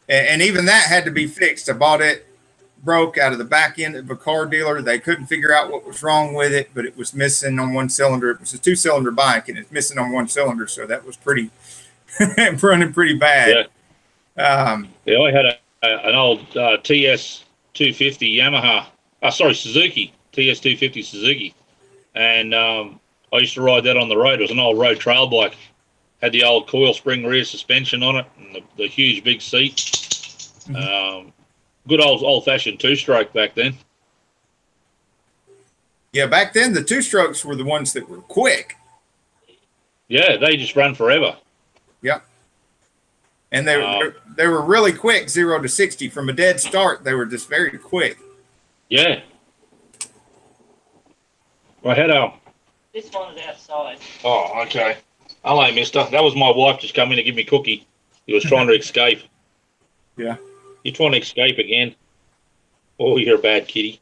And even that had to be fixed. I bought it broke out of the back end of a car dealer. They couldn't figure out what was wrong with it, but it was missing on one cylinder. It was a 2-cylinder bike, and it's missing on one cylinder, so that was pretty running pretty bad. I had an old TS 250 Yamaha. Suzuki TS 250 Suzuki, and I used to ride that on the road. It was an old road trail bike. Had the old coil spring rear suspension on it, and the huge big seat. Mm-hmm. Good old-fashioned 2-stroke back then. Yeah, back then the 2-strokes were the ones that were quick. Yeah, they just run forever. Yep. And they were really quick, 0 to 60 from a dead start. They were just very quick. Yeah. I had This one is outside. Oh, okay. Hello, mister. That was my wife just come in to give me cookie. He was trying to escape. Yeah. You're trying to escape again? Oh, you're a bad kitty.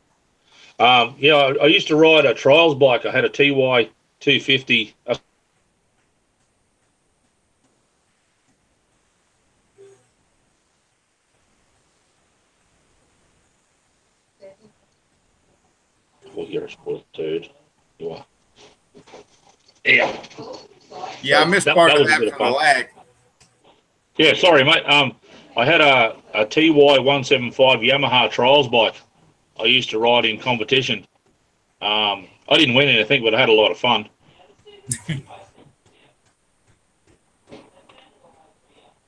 Yeah, I used to ride a trials bike. I had a TY 250. Well, you're a spoiled turd. You are. Yeah. Yeah, I missed part of that for the lag. Yeah, sorry, mate. I had a TY 175 Yamaha trials bike. I used to ride in competition. I didn't win anything, but I had a lot of fun.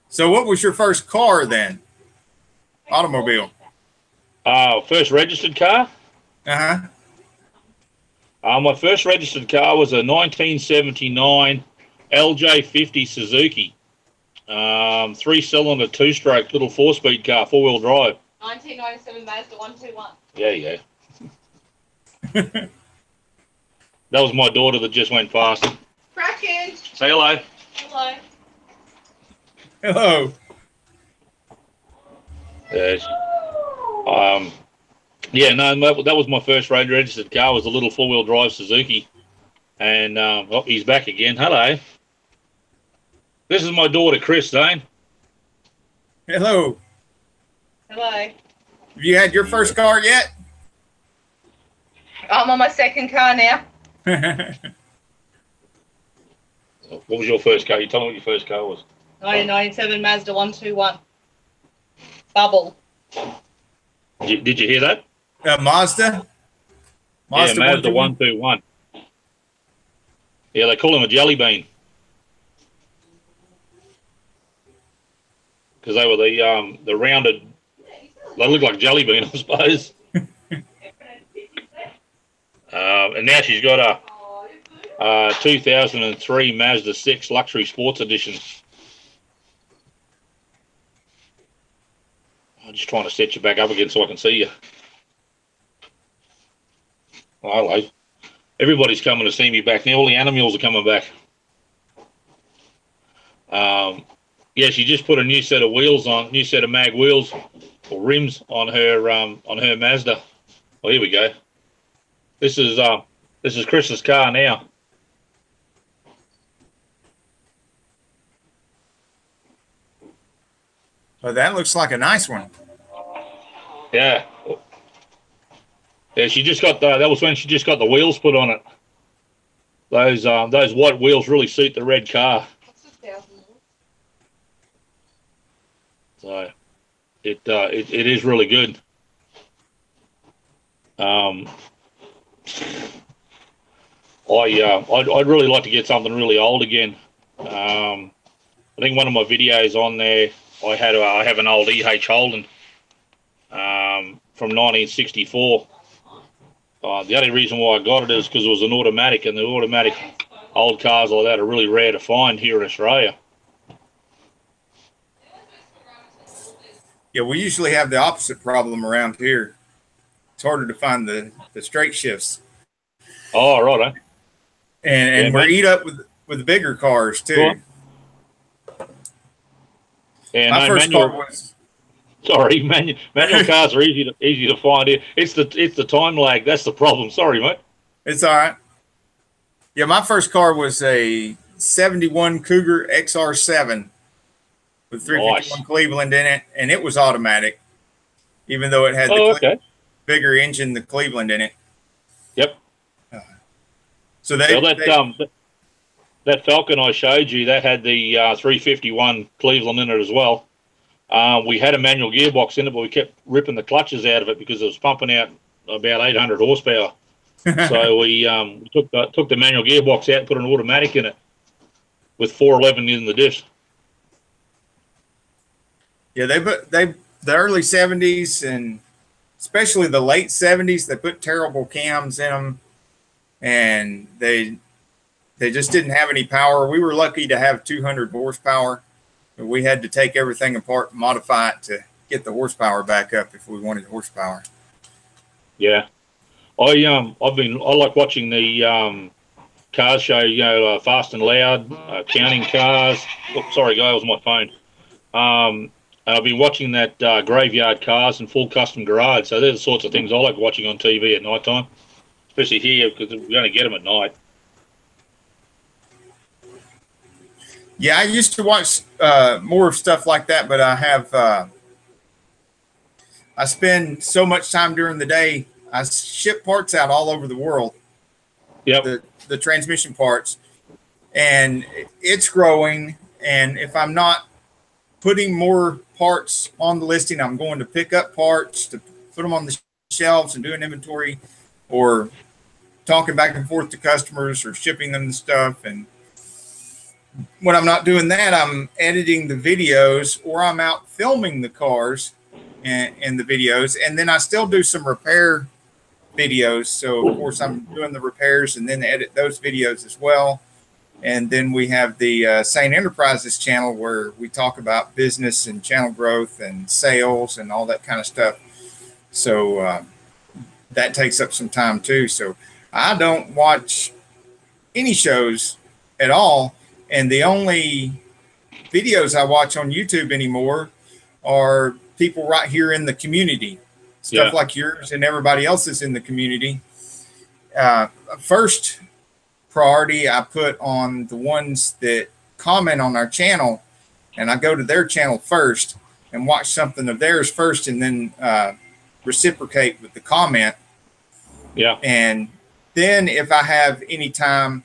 So what was your first car then? automobile? First registered car. Uh-huh. My first registered car was a 1979 LJ50 Suzuki. 3-cylinder, 2-stroke, little 4-speed car, 4-wheel drive. 1997 Mazda 121. Yeah. That was my daughter that just went past. Kraken. Say hello. Hello. Hello. Yes. Yeah, no, that was my first road registered car. Was a little 4-wheel drive Suzuki, and oh, he's back again. Hello. This is my daughter, Christine. Hello. Hello. Have you had your first car yet? I'm on my second car now. What was your first car? You told me what your first car was. 1997 Mazda 121. Bubble. Did you hear that? Mazda? Yeah, Mazda 121. Yeah, they call him a jelly bean. Because they were the rounded, they look like jelly bean, I suppose. And now she's got a 2003 Mazda 6 Luxury Sports Edition. I'm just trying to set you back up again so I can see you. Oh, hello. Everybody's coming to see me back now. All the animals are coming back. Yeah, she just put a new set of wheels on, new set of mag wheels or rims on her Mazda. Oh, here we go. This is Chris's car now. Oh, that looks like a nice one. Yeah. Yeah, she just got that was when she just got the wheels put on it. Those white wheels really suit the red car. So it is really good. I'd really like to get something really old again. I think one of my videos on there, I have an old E.H. Holden from 1964. The only reason why I got it is because it was an automatic, and the automatic old cars like that are really rare to find here in Australia. Yeah, we usually have the opposite problem around here. It's harder to find the straight shifts. Oh, right. And Yeah, we're eat up with the bigger cars too. Cool. Yeah, my first car was. Sorry, manual cars are easy to find. It's the time lag. That's the problem. Sorry, mate. It's all right. Yeah, my first car was a '71 Cougar XR7 with 351 Nice. Cleveland in it, and it was automatic, even though it had the bigger engine, the Cleveland in it. Yep. So that Falcon I showed you, that had the 351 Cleveland in it as well. We had a manual gearbox in it, but we kept ripping the clutches out of it because it was pumping out about 800 horsepower. So we took the manual gearbox out and put an automatic in it with 411 in the diffs. Yeah, the early '70s and especially the late '70s, they put terrible cams in them, and they just didn't have any power. We were lucky to have 200 horsepower, but we had to take everything apart and modify it to get the horsepower back up if we wanted horsepower. Yeah, I like watching the cars show, Fast and Loud, counting cars. Oh, sorry, guy, that was my phone. I've been watching that Graveyard Cars and Full Custom Garage. So they're the sorts of things I like watching on TV at night time, especially here because we only get them at night. Yeah, I used to watch more of stuff like that, but I spend so much time during the day. I ship parts out all over the world. Yep. The transmission parts, and it's growing. And if I'm not putting more parts on the listing, I'm going to pick up parts to put them on the shelves and do an inventory, or talking back and forth to customers or shipping them the stuff. And when I'm not doing that, I'm editing the videos, or I'm out filming the cars in the videos. And then I still do some repair videos. So of course I'm doing the repairs and then edit those videos as well. And then we have the Sane Enterprises channel where we talk about business and channel growth and sales and all that kind of stuff. So that takes up some time too. So I don't watch any shows at all. And the only videos I watch on YouTube anymore are people right here in the community, stuff like yours and everybody else's in the community. First priority I put on the ones that comment on our channel, and I go to their channel first and watch something of theirs first, and then reciprocate with the comment. Yeah. And then if I have any time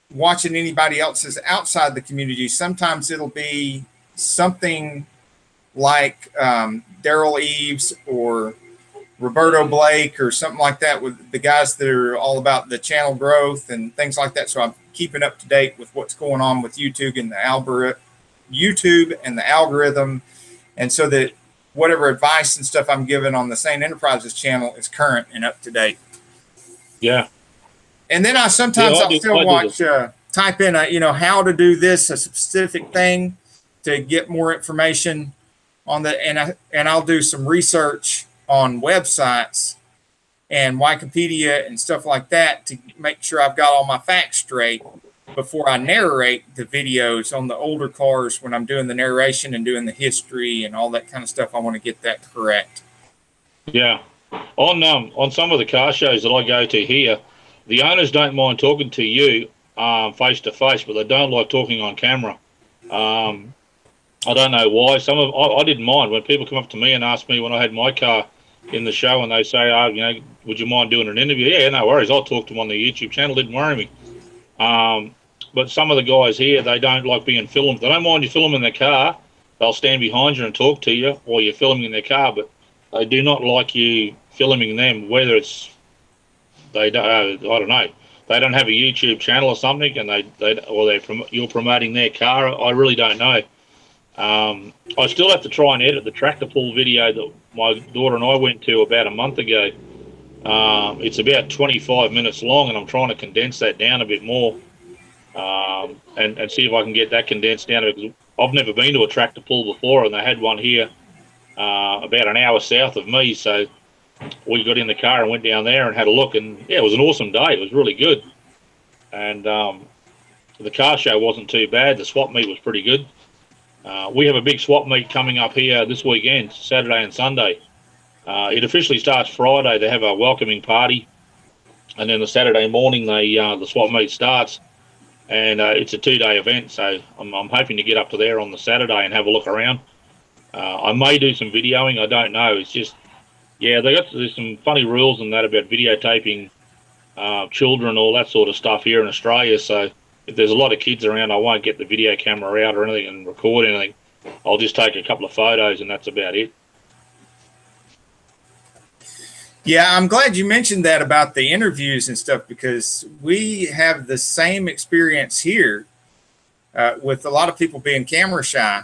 watching anybody else's outside the community, sometimes it'll be something like Daryl Eves or Roberto Blake or something like that, with the guys that are all about the channel growth and things like that. So I'm keeping up to date with what's going on with YouTube and the algorithm, and so that whatever advice and stuff I'm giving on the Sane Enterprises channel is current and up to date. Yeah. And then I'll still watch, type in how to do this, a specific thing, to get more information on the, and I'll do some research on websites and Wikipedia and stuff like that to make sure I've got all my facts straight before I narrate the videos on the older cars. When I'm doing the narration and doing the history and all that kind of stuff, I want to get that correct. Yeah. On some of the car shows that I go to here, the owners don't mind talking to you face to face, but they don't like talking on camera. I don't know why. I didn't mind when people come up to me and ask me when I had my car in the show, and they say, would you mind doing an interview? Yeah, no worries. I'll talk to them on the YouTube channel. Didn't worry me. But some of the guys here, they don't like being filmed. They don't mind you filming their car. They'll stand behind you and talk to you while you're filming in their car, but they do not like you filming them, whether it's, I don't know, they don't have a YouTube channel or something, and you're promoting their car. I really don't know. I still have to try and edit the tractor pull video that my daughter and I went to about a month ago. It's about 25 minutes long, and I'm trying to condense that down a bit more, and see if I can get that condensed down, because I've never been to a tractor pull before, and they had one here about an hour south of me. So we got in the car and went down there and had a look, and yeah, it was an awesome day. It was really good, and the car show wasn't too bad. The swap meet was pretty good. We have a big swap meet coming up here this weekend, Saturday and Sunday. It officially starts Friday. They have a welcoming party, and then the Saturday morning the swap meet starts, and it's a 2-day event. So I'm hoping to get up to there on the Saturday and have a look around. I may do some videoing. I don't know. It's just, yeah, there's some funny rules and that about videotaping children, all that sort of stuff here in Australia. So if there's a lot of kids around, I won't get the video camera out or anything and record anything. I'll just take a couple of photos, and that's about it. Yeah, I'm glad you mentioned that about the interviews and stuff, because we have the same experience here with a lot of people being camera shy.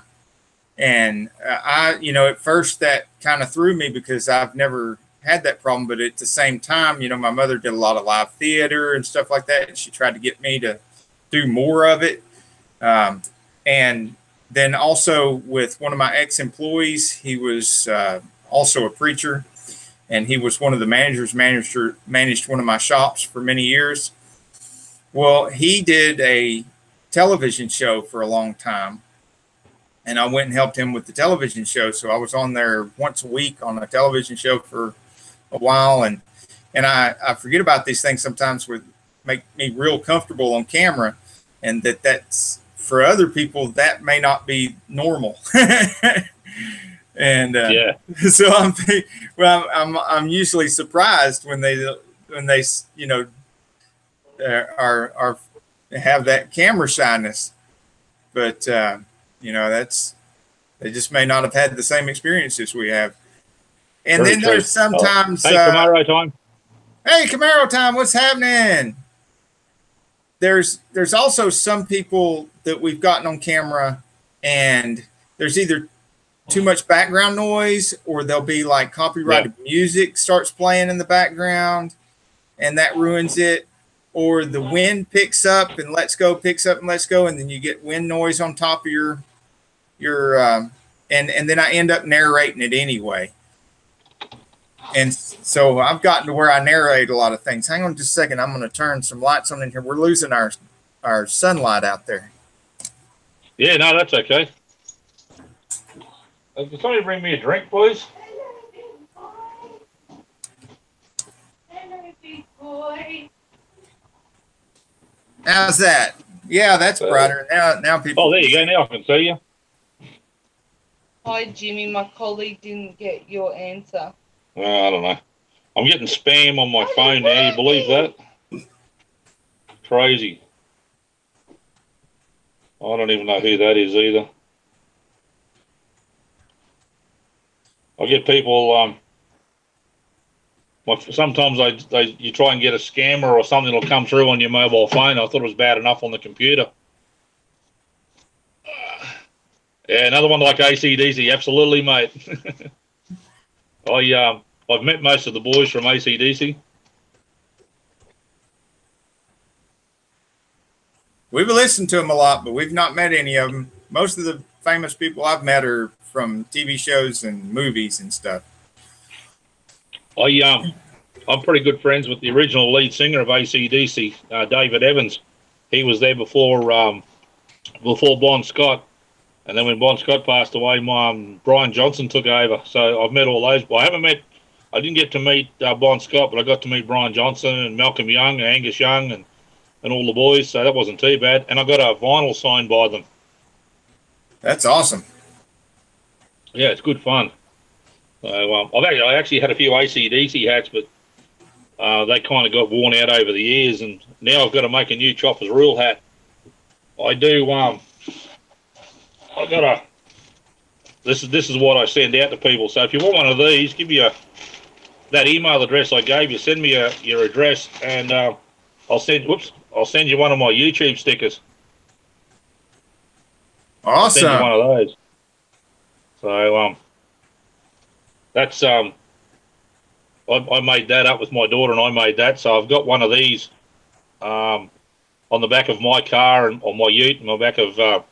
And at first that kind of threw me because I've never had that problem. But at the same time, my mother did a lot of live theater and stuff like that, and she tried to get me to do more of it. And then also with one of my ex-employees, he was also a preacher, and he was one of the managers, managed one of my shops for many years. Well, he did a television show for a long time, and I went and helped him with the television show. So I was on there once a week on a television show for a while, and I forget about these things sometimes with make me real comfortable on camera, and that's for other people that may not be normal. And so I'm usually surprised when they are have that camera shyness, but that's, they just may not have had the same experiences we have. And Very then true. there's sometimes hey, Camaro time. Hey, Camaro time, what's happening? There's also some people that we've gotten on camera, and there's either too much background noise, or there'll be like copyrighted music starts playing in the background, and that ruins it. Or the wind picks up and lets go, picks up and lets go, and then you get wind noise on top of your and then I end up narrating it anyway. And so I've gotten to where I narrate a lot of things. Hang on just a second. I'm going to turn some lights on in here. We're losing our sunlight out there. Yeah, no, that's okay. Can somebody bring me a drink, please? How's that? Yeah, that's brighter. Now people. Oh, there you go. Now I can see you. Hi, Jimmy. My colleague didn't get your answer. Well, I don't know. I'm getting spam on my phone now. You believe that? Crazy. I don't even know who that is either. I get people. Sometimes you try and get a scammer or something that'll come through on your mobile phone. I thought it was bad enough on the computer. Yeah, another one like AC/DC. Absolutely, mate. I've met most of the boys from AC/DC. We've listened to them a lot, but we've not met any of them. Most of the famous people I've met are from TV shows and movies and stuff. I'm pretty good friends with the original lead singer of AC/DC, David Evans. He was there before Bon Scott, and then when Bon Scott passed away, Brian Johnson took over. So I've met all those. Well, I didn't get to meet Bon Scott, but I got to meet Brian Johnson and Malcolm Young and Angus Young and all the boys. So that wasn't too bad. And I got a vinyl signed by them. That's awesome. Yeah, it's good fun. So I actually had a few AC/DC hats, but they kind of got worn out over the years, and now I've got to make a new Choppers Rule hat. I do. This is what I send out to people. So if you want one of these, give me that email address I gave you. Send me your address, and I'll send you one of my YouTube stickers. Awesome. I'll send you one of those. So that's I made that up with my daughter, and I made that. So I've got one of these on the back of my car and on my ute, and on the back of a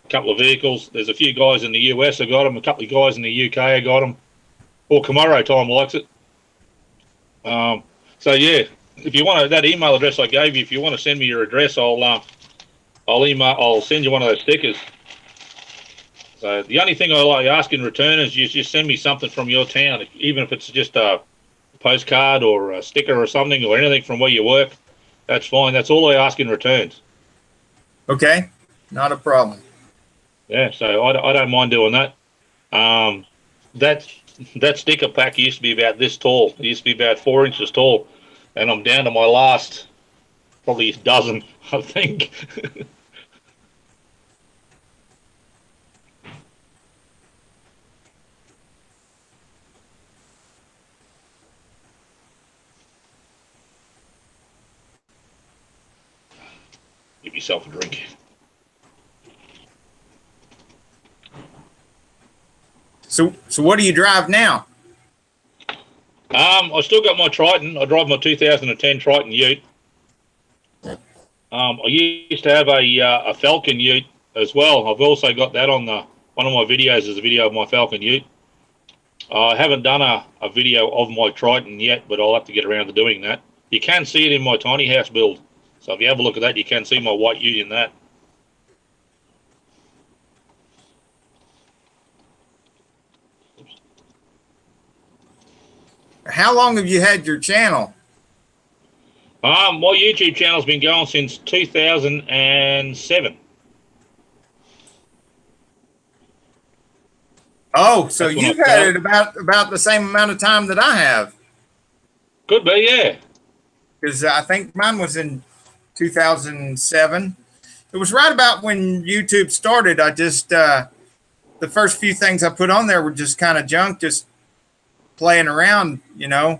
couple of vehicles. There's a few guys in the US that got them, a couple of guys in the UK have got them. Or Tomorrow Time likes it. So yeah, if you want that email address I gave you, if you want to send me your address, I'll send you one of those stickers. So the only thing I like ask in return is you just send me something from your town, even if it's just a postcard or a sticker or something or anything from where you work. That's fine. That's all I ask in return. Okay, not a problem. Yeah, so I don't mind doing that. That sticker pack used to be about this tall. It used to be about 4 inches tall, and I'm down to my last probably dozen, I think. Give yourself a drink. So what do you drive now? I still got my Triton. I drive my 2010 Triton Ute. I used to have a Falcon Ute as well. I've also got that on one of my videos is a video of my Falcon Ute. I haven't done a video of my Triton yet, but I'll have to get around to doing that. You can see it in my tiny house build. So if you have a look at that, you can see my white ute in that. How long have you had your channel? My YouTube channel's been going since 2007. Oh, so you've had it about the same amount of time that I have. Could be, yeah. Because I think mine was in 2007. It was right about when YouTube started. I just the first few things I put on there were just kind of junk, just playing around, you know.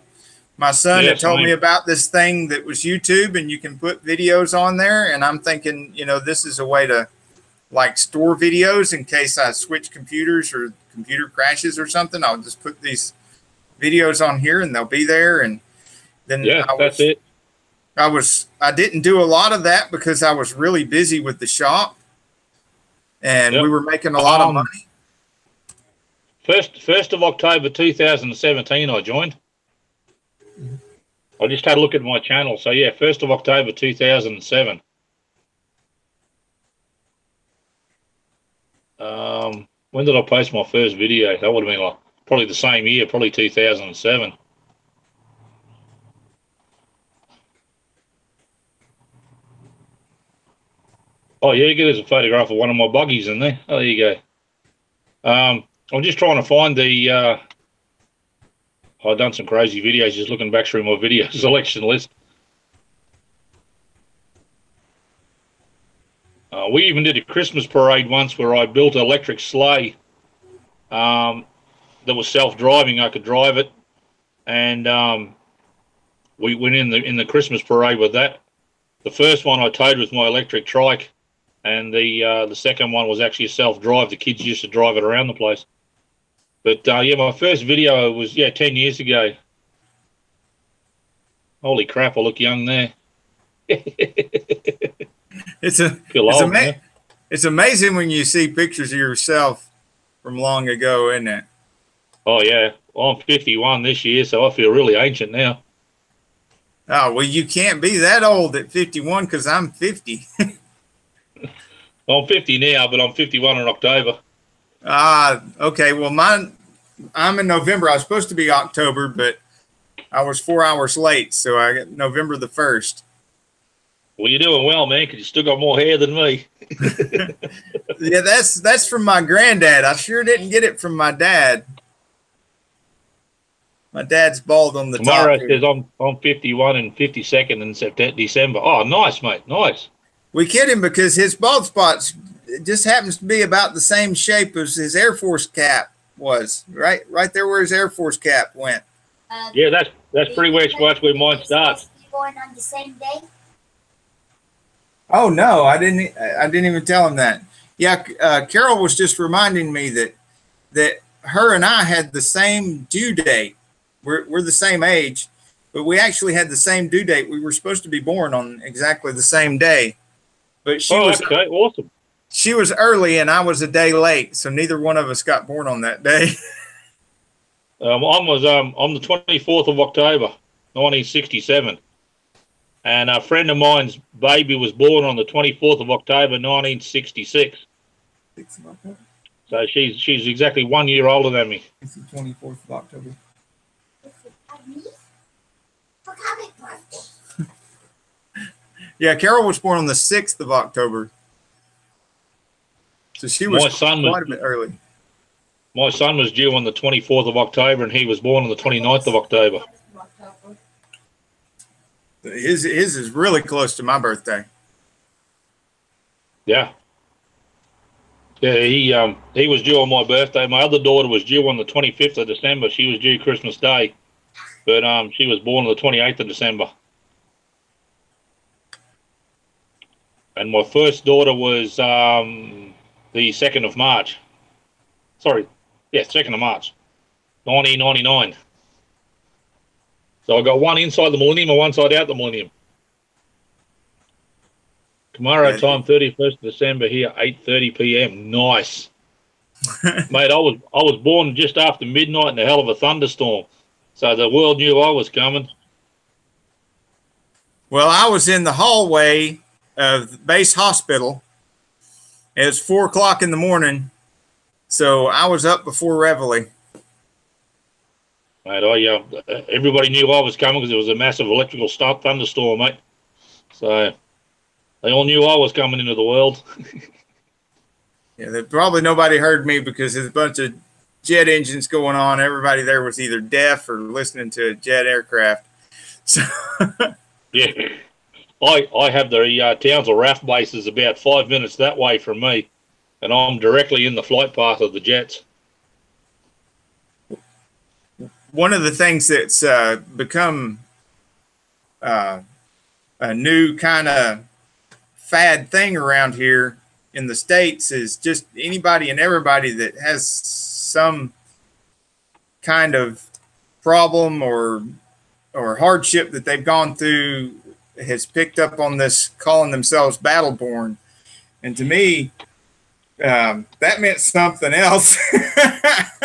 My son had told me about this thing that was YouTube, and you can put videos on there, and I'm thinking, you know, this is a way to like store videos in case I switch computers or computer crashes or something. I'll just put these videos on here and they'll be there. And then that's it. I didn't do a lot of that because I was really busy with the shop and we were making a lot of money. First of October 2017, I joined. I just had a look at my channel. So yeah, 1st of October 2007. When did I post my first video? That would have been like probably the same year, probably 2007. Oh yeah, there's a photograph of one of my buggies in there. Oh, there you go. I'm just trying to find the. I've done some crazy videos just looking back through my video selection list. We even did a Christmas parade once where I built an electric sleigh that was self-driving. I could drive it, and we went in the Christmas parade with that. The first one I towed with my electric trike, and the second one was actually a self-drive. The kids used to drive it around the place. But yeah, my first video was 10 years ago. Holy crap! I look young there. It's amazing when you see pictures of yourself from long ago, isn't it? Oh yeah, I'm 51 this year, so I feel really ancient now. Oh well, you can't be that old at 51 because I'm 50. I'm 50 now, but I'm 51 in October. Okay. Well, I'm in November. I was supposed to be October, but I was 4 hours late, so I got November the 1st. Well, you're doing well, man, because you still got more hair than me. Yeah, that's from my granddad. I sure didn't get it from my dad. My dad's bald on the top. Tomorrow says I'm 51 and 52nd in December. Oh, nice, mate, nice. We kid him because his bald spots just happens to be about the same shape as his Air Force cap was. Right there where his Air Force cap went. Yeah, that's pretty much where mine starts. Born on the same day? Oh no, I didn't even tell him that. Yeah, Carol was just reminding me that her and I had the same due date. We're the same age, but we actually had the same due date. We were supposed to be born on exactly the same day. But she was okay, awesome. She was early and I was a day late, so neither one of us got born on that day. I'm the 24th of October, 1967. And a friend of mine's baby was born on the 24th of October, 1966. 6th of October? So she's exactly 1 year older than me. It's the 24th of October. Yeah, Carol was born on the 6th of October. So she was quite a bit early. My son was due on the 24th of October, and he was born on the 29th of October. His is really close to my birthday. Yeah. Yeah, he was due on my birthday. My other daughter was due on the 25th of December. She was due Christmas Day, but she was born on the 28th of December. And my first daughter was the 2nd of March. Sorry, yeah, 2nd of March, 1999. So I got one inside the millennium and one side out the millennium. Tomorrow time, 31st of December here, 8:30 p.m. Nice. Mate, I was born just after midnight in a hell of a thunderstorm. So the world knew I was coming. Well, I was in the hallway of the base hospital. It was 4 o'clock in the morning. So I was up before Reveille. Mate, everybody knew I was coming because it was a massive electrical thunderstorm, mate. So they all knew I was coming into the world. Yeah, probably nobody heard me because there's a bunch of jet engines going on. Everybody there was either deaf or listening to a jet aircraft. So yeah, I have the Townsville RAF bases about 5 minutes that way from me, and I'm directly in the flight path of the jets. One of the things that's become a new kind of fad thing around here in the States is just anybody and everybody that has some kind of problem or hardship that they've gone through has picked up on this, calling themselves Battleborn. And to me, that meant something else.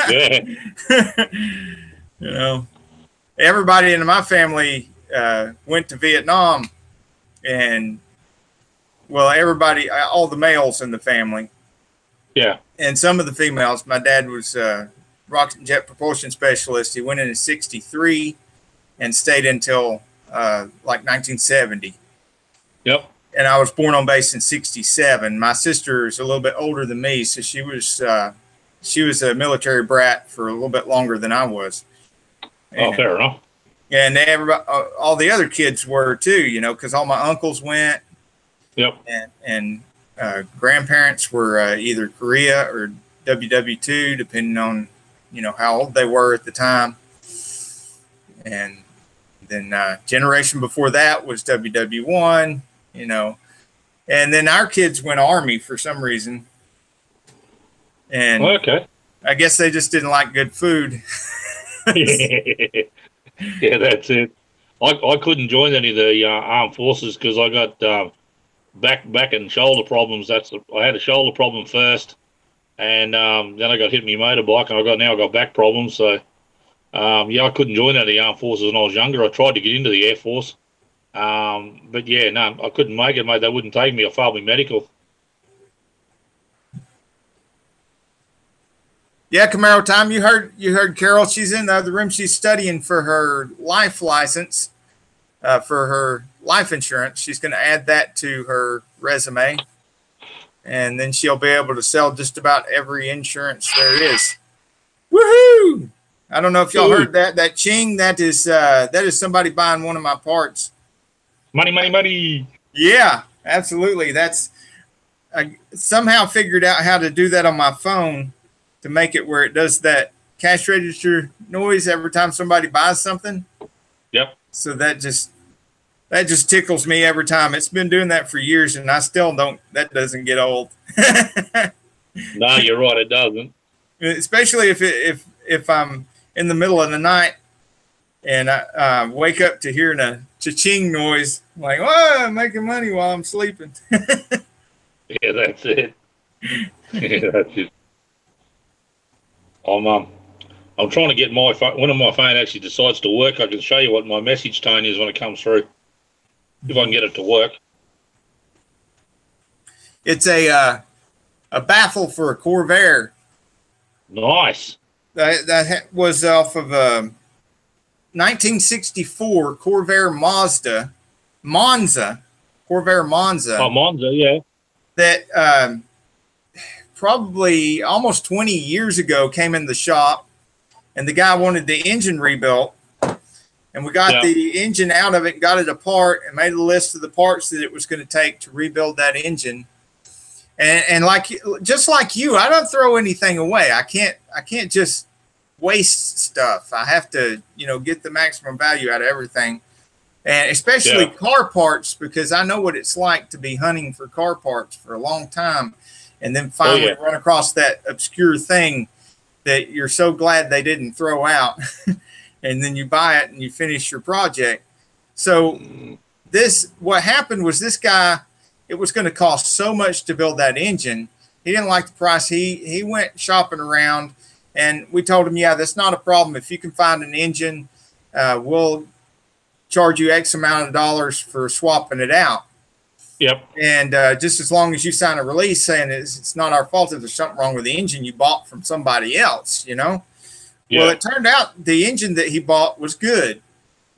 Yeah. You know, everybody in my family went to Vietnam, and well, everybody, all the males in the family. Yeah. And some of the females. My dad was rocket and jet propulsion specialist. He went in 1963 and stayed until like 1970. Yep. And I was born on base in 1967. My sister is a little bit older than me, so she was a military brat for a little bit longer than I was. Oh, fair enough. And everybody, all the other kids were too, you know, because all my uncles went. Yep. And grandparents were either Korea or WW2, depending on, you know, how old they were at the time. And then generation before that was WW1, you know. And then our kids went Army for some reason. And okay. I guess they just didn't like good food. Yeah, that's it. I couldn't join any of the armed forces because I got back and shoulder problems. I had a shoulder problem first, and then I got hit with my motorbike, and I got back problems. So yeah, I couldn't join any of the armed forces when I was younger. I tried to get into the Air Force, but yeah, no, I couldn't make it, mate. They wouldn't take me. I failed my medical. Yeah, Camaro time. You heard Carol. She's in the other room. She's studying for her life license, for her life insurance. She's going to add that to her resume, and then she'll be able to sell just about every insurance there is. Woohoo! I don't know if y'all heard that. That ching, that is somebody buying one of my parts. Money, money, money. Yeah, absolutely. I somehow figured out how to do that on my phone to make it where it does that cash register noise every time somebody buys something. Yep. So that just tickles me every time. It's been doing that for years, and I still don't. That doesn't get old. No, you're right. It doesn't. Especially if I'm in the middle of the night and I wake up to hearing a cha-ching noise, I'm like, oh, I'm making money while I'm sleeping. Yeah, that's it. Yeah, that's it. I'm trying to get my phone. When my phone actually decides to work, I can show you what my message tone is when it comes through, if I can get it to work. It's a baffle for a Corvair. Nice. That was off of a 1964 Corvair Monza. Oh, Monza, yeah. That probably almost 20 years ago came in the shop, and the guy wanted the engine rebuilt, and we got the engine out of it and got it apart and made a list of the parts that it was going to take to rebuild that engine. And just like you, I don't throw anything away. I can't just waste stuff. I have to, get the maximum value out of everything, and especially car parts, because I know what it's like to be hunting for car parts for a long time, and then finally run across that obscure thing that you're so glad they didn't throw out, and then you buy it and you finish your project. So what happened was this guy, it was going to cost so much to build that engine. He didn't like the price. He went shopping around, and we told him, yeah, that's not a problem. If you can find an engine, we'll charge you X amount of dollars for swapping it out. Yep. And just as long as you sign a release saying it's not our fault if there's something wrong with the engine you bought from somebody else, Yeah. Well, it turned out the engine that he bought was good,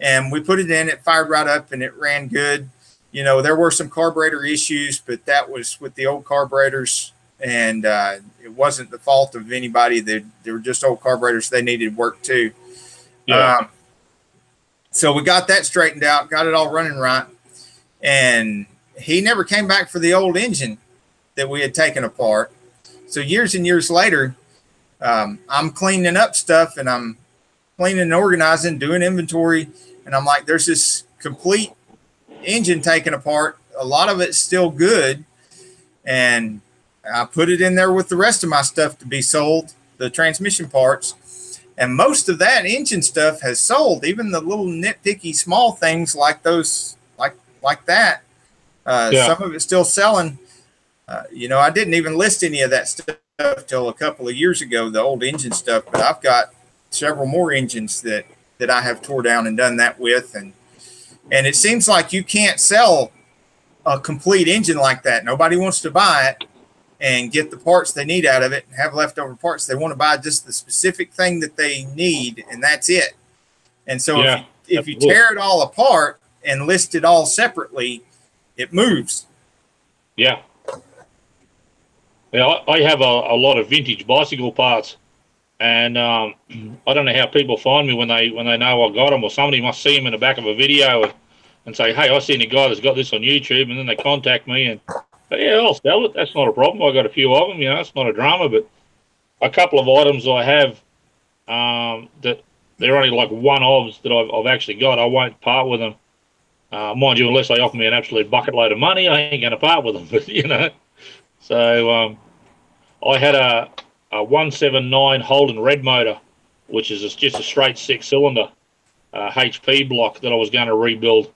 and we put it in, it fired right up, and it ran good. There were some carburetor issues, but that was with the old carburetors, and it wasn't the fault of anybody. They were just old carburetors. They needed work too. Yeah. So we got that straightened out, got it all running right, and he never came back for the old engine that we had taken apart. So years and years later, I'm cleaning up stuff, and I'm cleaning and organizing, doing inventory, and I'm like, there's this complete engine taken apart. A lot of it's still good, and I put it in there with the rest of my stuff to be sold, the transmission parts. And most of that engine stuff has sold, even the little nitpicky small things like those, like that. Some of it's still selling. You know, I didn't even list any of that stuff till a couple of years ago, the old engine stuff, but I've got several more engines that I have tore down and done that with. And it seems like you can't sell a complete engine like that. Nobody wants to buy it and get the parts they need out of it and have leftover parts. They want to buy just the specific thing that they need, and that's it. And so if you tear it all apart and list it all separately, it moves. Yeah. Yeah, I have a lot of vintage bicycle parts, and I don't know how people find me when they know I got them, or somebody must see them in the back of a video and say, hey, I seen a guy that's got this on YouTube, and then they contact me and, yeah, I'll sell it. That's not a problem. I got a few of them, you know, it's not a drama. But a couple of items I have that they're only like one-offs that I've actually got, I won't part with them. Mind you, unless they offer me an absolute bucket load of money, I ain't going to part with them. But, you know, so I had a 179 Holden red motor, which is just a straight six-cylinder HP block that I was going to rebuild.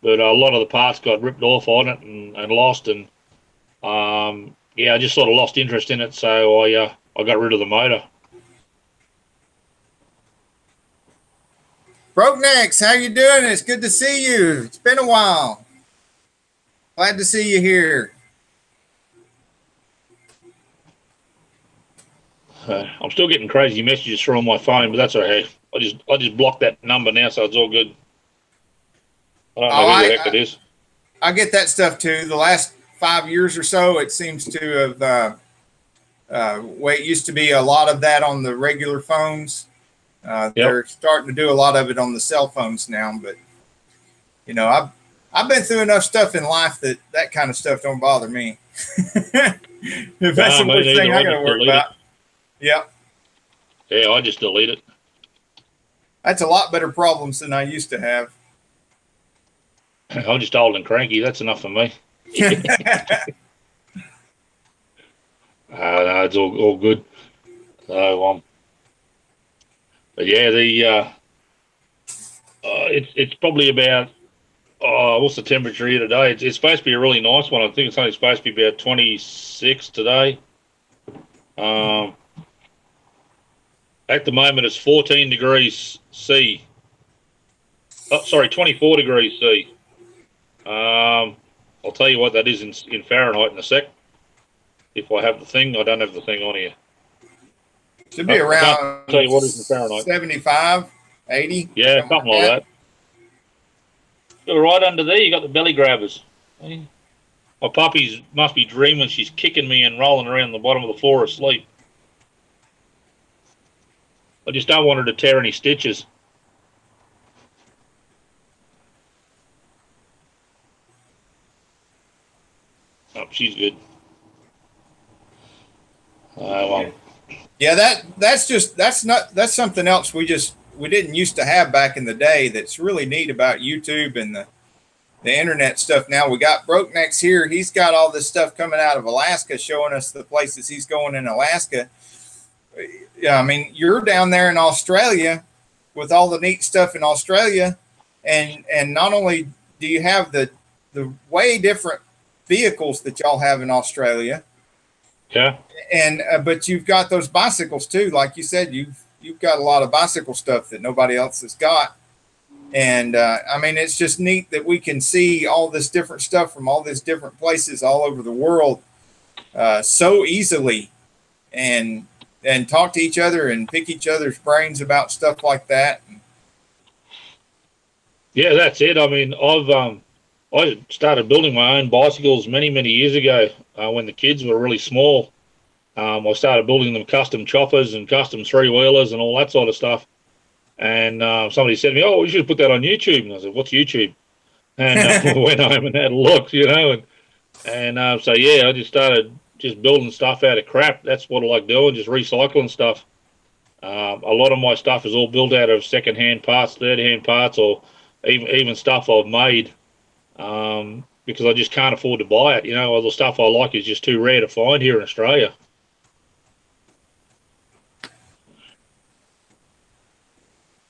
But a lot of the parts got ripped off on it and lost, and yeah, I just sort of lost interest in it, so I got rid of the motor. Broke Necks, how you doing? It's good to see you. It's been a while. Glad to see you here. I'm still getting crazy messages through on my phone, but that's okay. I just blocked that number now, so it's all good. I don't know who the heck it is. I get that stuff too. The last 5 years or so, it seems to have, way it used to be a lot of that on the regular phones. They're starting to do a lot of it on the cell phones now. But, you know, I've been through enough stuff in life that kind of stuff don't bother me. If that's the worst thing I got to worry about. Yeah. Yeah, I just delete it. That's a lot better problems than I used to have. I'm just old and cranky. That's enough for me. No, it's all good. So, but yeah, it's probably about what's the temperature here today? It's supposed to be a really nice one. I think it's only supposed to be about 26 today. At the moment, it's 14 degrees C. Oh, sorry, 24 degrees C. I'll tell you what that is in Fahrenheit in a sec. If I have the thing, I don't have the thing on here. Should be around, tell you what is in Fahrenheit. 75, 80. Yeah, something like that. Right under there, you got the belly grabbers. My puppy's must be dreaming she's kicking me and rolling around the bottom of the floor asleep. I just don't want her to tear any stitches. Oh, she's good. Yeah, that's something else we didn't used to have back in the day. That's really neat about YouTube and the internet stuff. Now we got Broke Necks here. He's got all this stuff coming out of Alaska, showing us the places he's going in Alaska. Yeah, I mean, you're down there in Australia with all the neat stuff in Australia, and not only do you have the way different vehicles that y'all have in Australia, yeah, and but you've got those bicycles too. Like you said, you've got a lot of bicycle stuff that nobody else has got, and I mean, it's just neat that we can see all this different stuff from all these different places all over the world so easily, and talk to each other and pick each other's brains about stuff like that. Yeah, that's it. I mean, I started building my own bicycles many years ago when the kids were really small. I started building them custom choppers and custom three-wheelers and all that sort of stuff. And somebody said to me, "Oh, you should put that on YouTube." And I said, "What's YouTube?" And I went home and had a look, you know. And so, yeah, I just started building stuff out of crap. That's what I like doing, just recycling stuff. A lot of my stuff is all built out of second-hand parts, third-hand parts, or even stuff I've made. because I just can't afford to buy it. You know, all the stuff I like is just too rare to find here in Australia.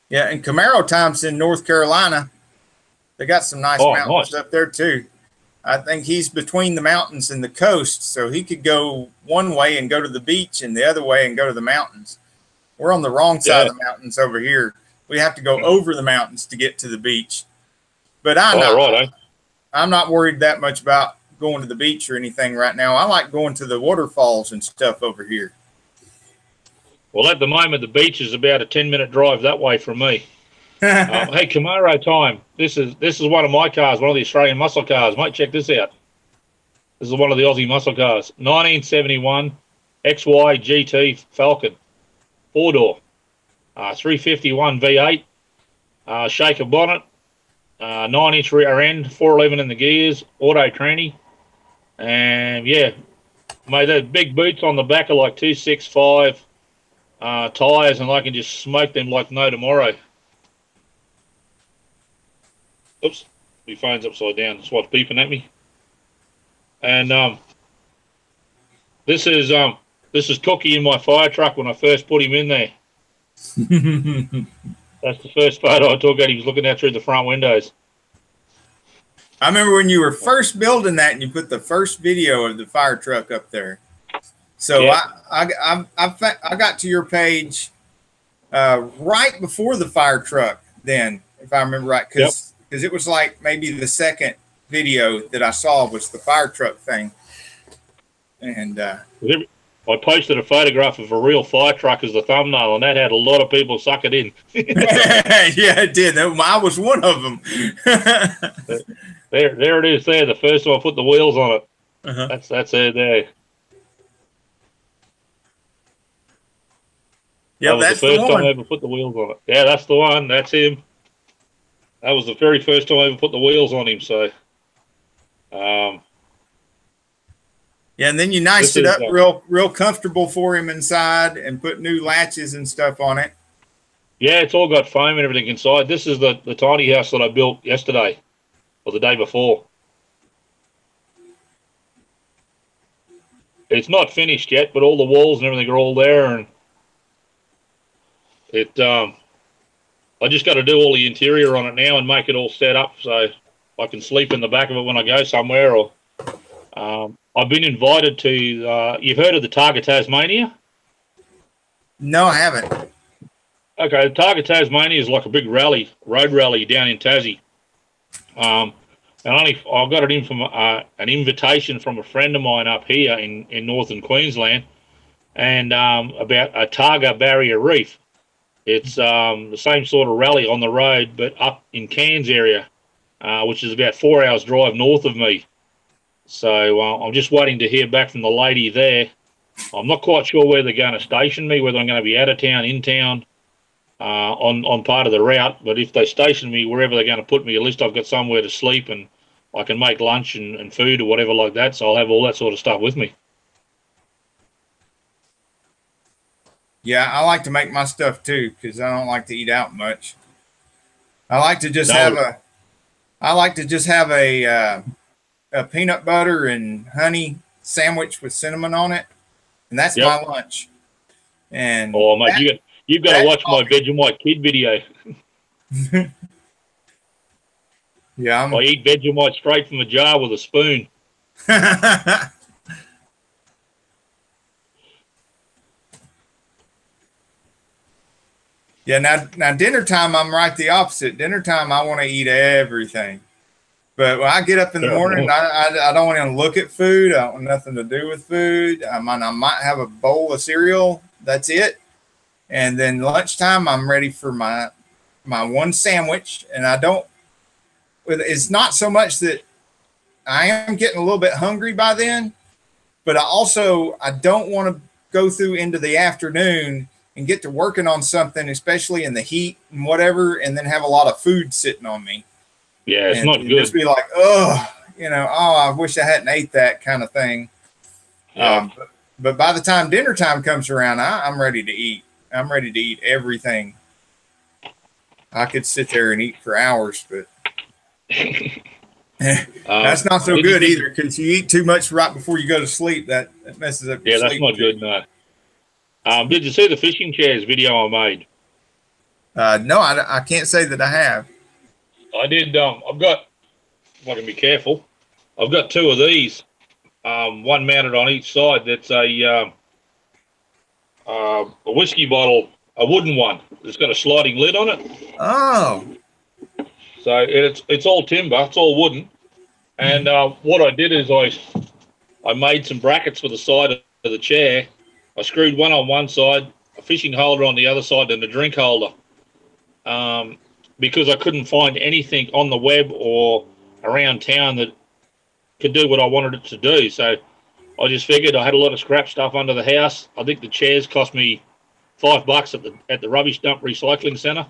Yeah, and Camaro Time's in North Carolina. They got some nice mountains up there too. I think he's between the mountains and the coast, so he could go one way and go to the beach and the other way and go to the mountains. We're on the wrong side of the mountains over here. We have to go over the mountains to get to the beach. But I'm not worried that much about going to the beach or anything right now. I like going to the waterfalls and stuff over here. Well, at the moment, the beach is about a 10-minute drive that way from me. Hey, Camaro Time. This is one of my cars, one of the Australian muscle cars. Mate, check this out. This is one of the Aussie muscle cars. 1971 XY GT Falcon. 4-door. 351 V8. Shaker bonnet. 9-inch rear end. 411 in the gears. Auto tranny. And, yeah. Mate, those big boots on the back are like 265 tyres, and I can just smoke them like no tomorrow. Oops, my phone's upside down. That's what's beeping at me. And this is Cookie in my fire truck when I first put him in there. That's the first photo I took. He was looking out through the front windows. I remember when you were first building that, and you put the first video of the fire truck up there. So yeah. I got to your page right before the fire truck. Then, if I remember right, because it was like maybe the second video that I saw was the fire truck thing. And I posted a photograph of a real fire truck as the thumbnail, and that had a lot of people suck it in. Yeah, it did. I was one of them. There it is. There, the first time I put the wheels on it. That's it there. Yeah, that's the first time I ever put the wheels on it. Yeah, that's the one. That's him. That was the very first time I ever put the wheels on him. So, yeah, and then you niced it up real comfortable for him inside, and put new latches and stuff on it. Yeah, it's all got foam and everything inside. This is the tiny house that I built yesterday or the day before. It's not finished yet, but all the walls and everything are all there, and I just got to do all the interior on it now and make it all set up so I can sleep in the back of it when I go somewhere. Or I've been invited to. You've heard of the Targa Tasmania? No, I haven't. Okay, the Targa Tasmania is like a big road rally down in Tassie. And I got it in from an invitation from a friend of mine up here in northern Queensland, and about a Targa barrier reef. It's the same sort of rally on the road, but up in Cairns area, which is about 4 hours drive north of me. So I'm just waiting to hear back from the lady there. I'm not quite sure where they're going to station me, whether I'm going to be out of town, in town, on part of the route. But if they station me wherever they're going to put me, at least I've got somewhere to sleep, and I can make lunch and food or whatever like that. So I'll have all that sort of stuff with me. Yeah, I like to make my stuff too, because I don't like to eat out much. I like to just have a peanut butter and honey sandwich with cinnamon on it, and that's my lunch. And mate, you've got to watch my Vegemite Kid video. Yeah, I eat Vegemite straight from the jar with a spoon. Yeah, now dinner time, I'm right the opposite. Dinner time, I want to eat everything. But when I get up in the morning, I don't want to look at food. I don't want nothing to do with food. I might have a bowl of cereal. That's it. And then lunchtime, I'm ready for my one sandwich. And it's not so much that I am getting a little bit hungry by then, but I don't want to go through into the afternoon and get to working on something, especially in the heat and whatever, and then have a lot of food sitting on me. Yeah, it's not good. Just be like, I wish I hadn't ate that kind of thing. Yeah. But by the time dinner time comes around, I'm ready to eat. I'm ready to eat everything. I could sit there and eat for hours, but That's not so good either, because you eat too much right before you go to sleep. That messes up your sleep. Yeah, that's not good, no. Did you see the fishing chairs video I made? No, I can't say that I have. I did. I've got, if I can be careful, I've got two of these, one mounted on each side. That's a whiskey bottle, a wooden one. It's got a sliding lid on it. Oh. So it's all timber, it's all wooden. And what I did is I made some brackets for the side of the chair. I screwed one on one side, a fishing holder on the other side, and a drink holder. Because I couldn't find anything on the web or around town that could do what I wanted it to do. So I just figured I had a lot of scrap stuff under the house. I think the chairs cost me $5 at the rubbish dump recycling centre.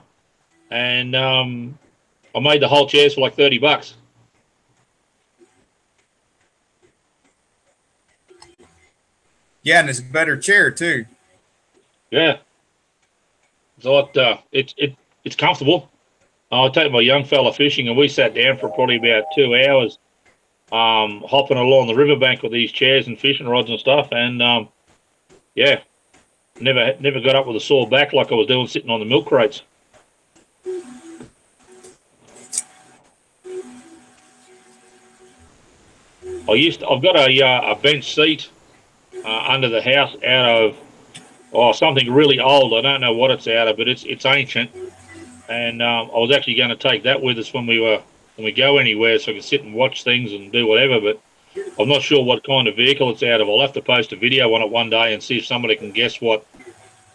And I made the whole chairs for like $30. Yeah, and it's a better chair too. Yeah. So it's comfortable. I take my young fella fishing, and we sat down for probably about 2 hours, hopping along the riverbank with these chairs and fishing rods and stuff. And yeah, never got up with a sore back like I was doing sitting on the milk crates. I've got a bench seat under the house out of something really old. I don't know what it's out of, but it's ancient. And I was actually going to take that with us when we go anywhere, so I can sit and watch things and do whatever. But I'm not sure what kind of vehicle it's out of. I'll have to post a video on it one day and see if somebody can guess what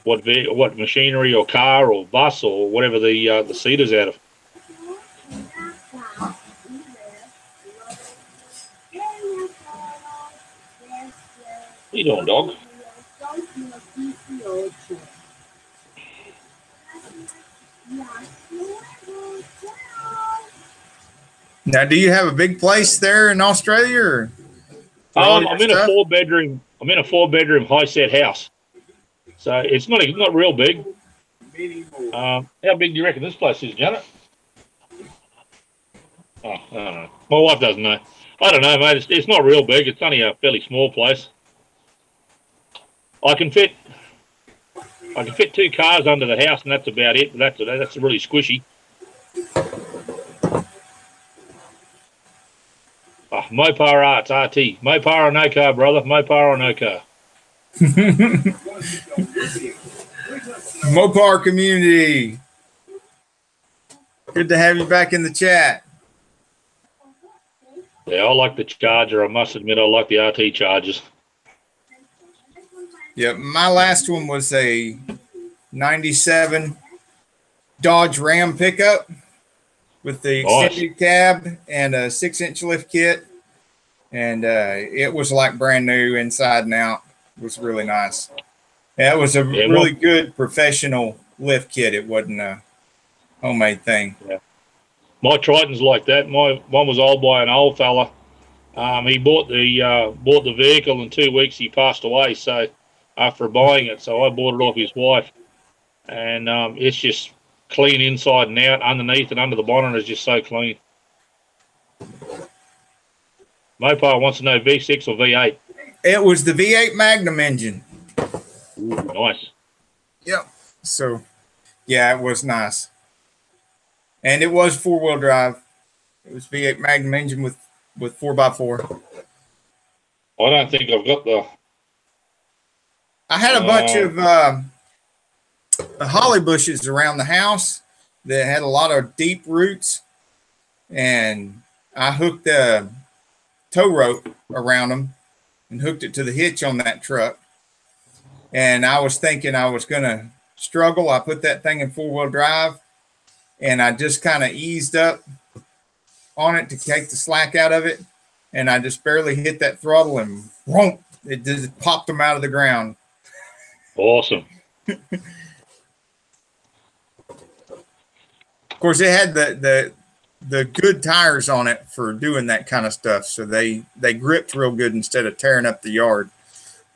machinery or car or bus or whatever the seat is out of. What are you doing, dog? Now, do you have a big place there in Australia? Or I'm in a four-bedroom. I'm in a four-bedroom high-set house, so it's not real big. How big do you reckon this place is, Janet? Oh, I don't know. My wife doesn't know. I don't know, mate. It's not real big. It's only a fairly small place. I can fit 2 cars under the house, and that's about it. But that's really squishy. Oh, Mopar Arts, RT. Mopar or no car, brother. Mopar or no car. Mopar community. Good to have you back in the chat. Yeah, I like the Charger. I must admit, I like the RT Chargers. Yeah, my last one was a 97 Dodge Ram pickup with the extended cab and a 6-inch lift kit. And it was like brand new inside and out. It was really nice. Yeah, it was a really good professional lift kit. It wasn't a homemade thing. Yeah. My Triton's like that. My one was owned by an old fella. He bought the vehicle. In 2 weeks he passed away. So after buying it, so I bought it off his wife, and it's just clean inside and out. Underneath and under the bonnet is just so clean. Mopar wants to know V6 or V8. It was the V8 Magnum engine. Ooh, nice. Yep. So, yeah, it was nice. And it was 4-wheel drive. It was V8 Magnum engine with 4x4. I don't think I've got the... I had a bunch of holly bushes around the house that had a lot of deep roots. And I hooked a tow rope around them and hooked it to the hitch on that truck. And I was thinking I was going to struggle. I put that thing in 4-wheel drive, and I just kind of eased up on it to take the slack out of it. And I just barely hit that throttle, and whoomp, it just popped them out of the ground. Awesome. Of course, it had the good tires on it for doing that kind of stuff, so they gripped real good instead of tearing up the yard,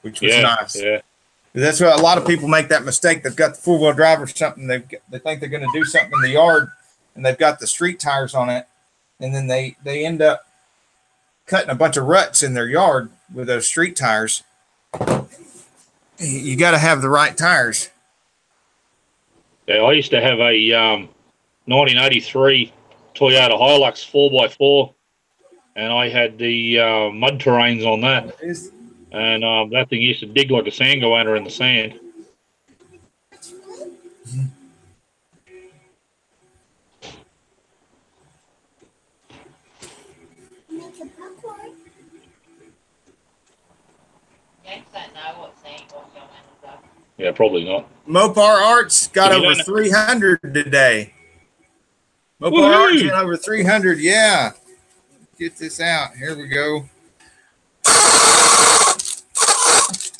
which was nice. Yeah. That's why a lot of people make that mistake. They've got the 4-wheel drive or something. They think they're going to do something in the yard, and they've got the street tires on it, and then they end up cutting a bunch of ruts in their yard with those street tires. You got to have the right tires. Yeah, I used to have a 1983 Toyota Hilux 4x4, and I had the mud terrains on that. And that thing used to dig like a sand goanna in the sand. Yeah, probably not. Mopar Arts got over 300 today. Mopar Arts got over 300. Yeah. Get this out. Here we go.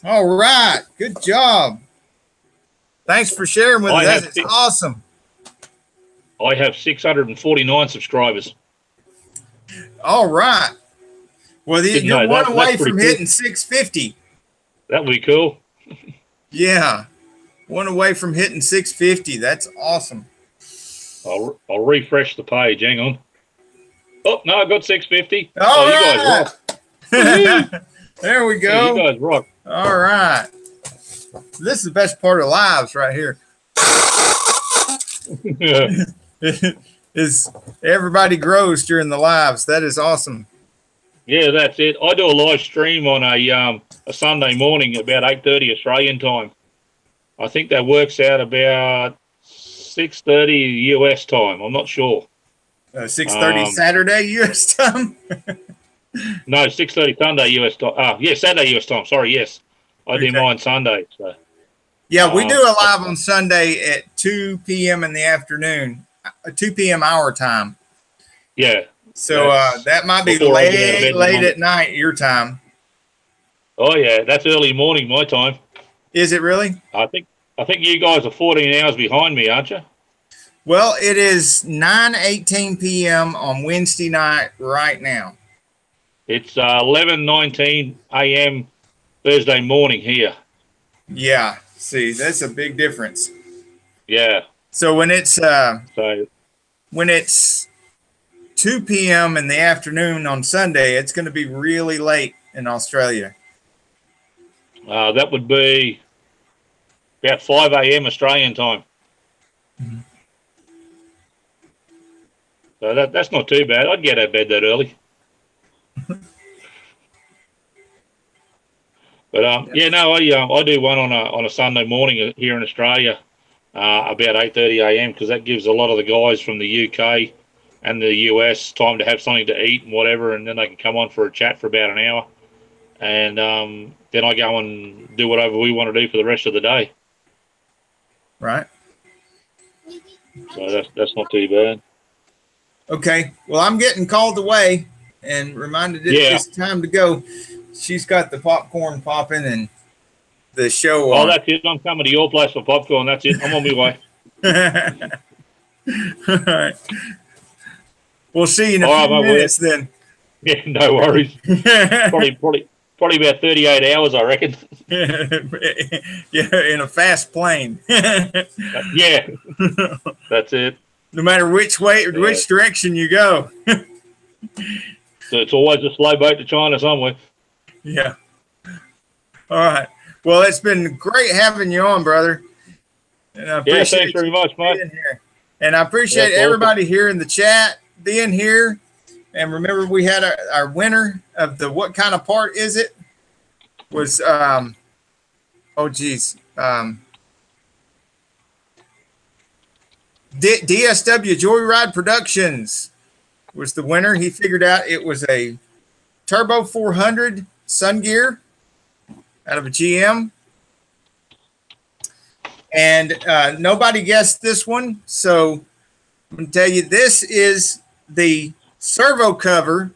All right. Good job. Thanks for sharing with us. It's awesome. I have 649 subscribers. All right. Well, you're one away from hitting 650. That would be cool. Yeah. One away from hitting 650. That's awesome. I'll refresh the page. Hang on. Oh, no, I got 650. All you right. guys rock. There we go. Yeah, you guys rock. All right. This is the best part of lives right here. Is everybody grows during the lives. That is awesome. Yeah, that's it. I do a live stream on a Sunday morning about 8:30 Australian time. I think that works out about 6:30 US time. I'm not sure. 6:30 Saturday US time? No, 6:30 Sunday US time. Yeah, Saturday US time. Sorry, yes. I do mine Sunday. So. Yeah, we do a live on Sunday at 2 p.m. in the afternoon, 2 p.m. our time. Yeah. So that might be late at night your time. Oh yeah, that's early morning my time. Is it really? I think you guys are 14 hours behind me, aren't you? Well, it is 9:18 p.m. on Wednesday night right now. It's 11:19 a.m. Thursday morning here. Yeah. See, that's a big difference. Yeah. So when it's 2 p.m. in the afternoon on Sunday, it's going to be really late in Australia. That would be about 5 a.m. Australian time. Mm-hmm. So that's not too bad. I'd get out of bed that early. But yeah, no, I do one on a Sunday morning here in Australia about 8:30 a.m. because that gives a lot of the guys from the UK and the US time to have something to eat and whatever, and then they can come on for a chat for about an hour, and then I go and do whatever we want to do for the rest of the day. Right. So that's not too bad. Okay. Well, I'm getting called away and reminded it's time to go. She's got the popcorn popping and the show on. Oh, that's it. I'm coming to your place for popcorn. That's it. I'm on my way. All right. We'll see you in a few minutes then. Yeah, no worries. probably about 38 hours, I reckon. Yeah, in a fast plane. Yeah, that's it. No matter which direction you go. So it's always a slow boat to China somewhere. Yeah. All right. Well, it's been great having you on, brother. And I appreciate thanks very much, mate. Here. And I appreciate everybody here in the chat being here. And remember, we had our winner of the what kind of part is it? Was DSW Joyride Productions was the winner. He figured out it was a Turbo 400 Sun Gear out of a GM. And nobody guessed this one. So I'm going to tell you, this is the servo cover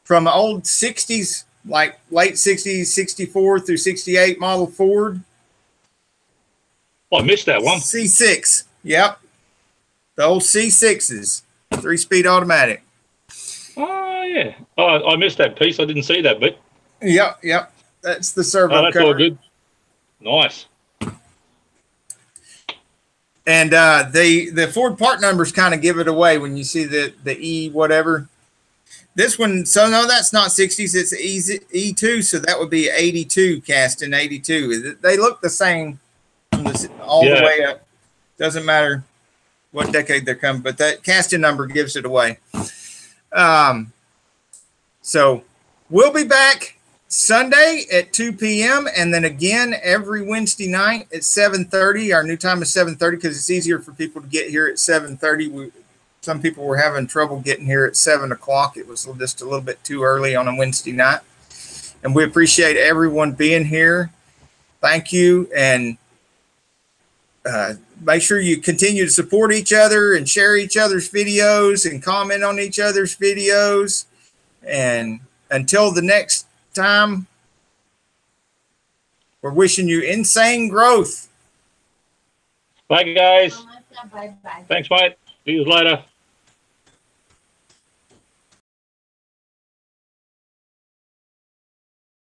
from old 60s, like late 60s, 64 through 68 model Ford. Oh, I missed that one. C6. Yep. The old C6s, 3-speed automatic. Oh, yeah. Oh, I missed that piece. I didn't see that bit. Yep. That's the servo that's cover. All good. Nice. And the Ford part numbers kind of give it away when you see the E whatever. This one, so no, that's not 60s. It's E2, so that would be 82 casting 82. They look the same from all the way up. Doesn't matter what decade they're coming, but that casting number gives it away. So we'll be back Sunday at 2 p.m. and then again every Wednesday night at 7:30. Our new time is 7:30 because it's easier for people to get here at 7:30. Some people were having trouble getting here at 7 o'clock. It was just a little bit too early on a Wednesday night. And we appreciate everyone being here. Thank you. And make sure you continue to support each other and share each other's videos and comment on each other's videos. And until the next time, we're wishing you insane growth. Bye, guys. Bye-bye. Thanks, mate. See you later.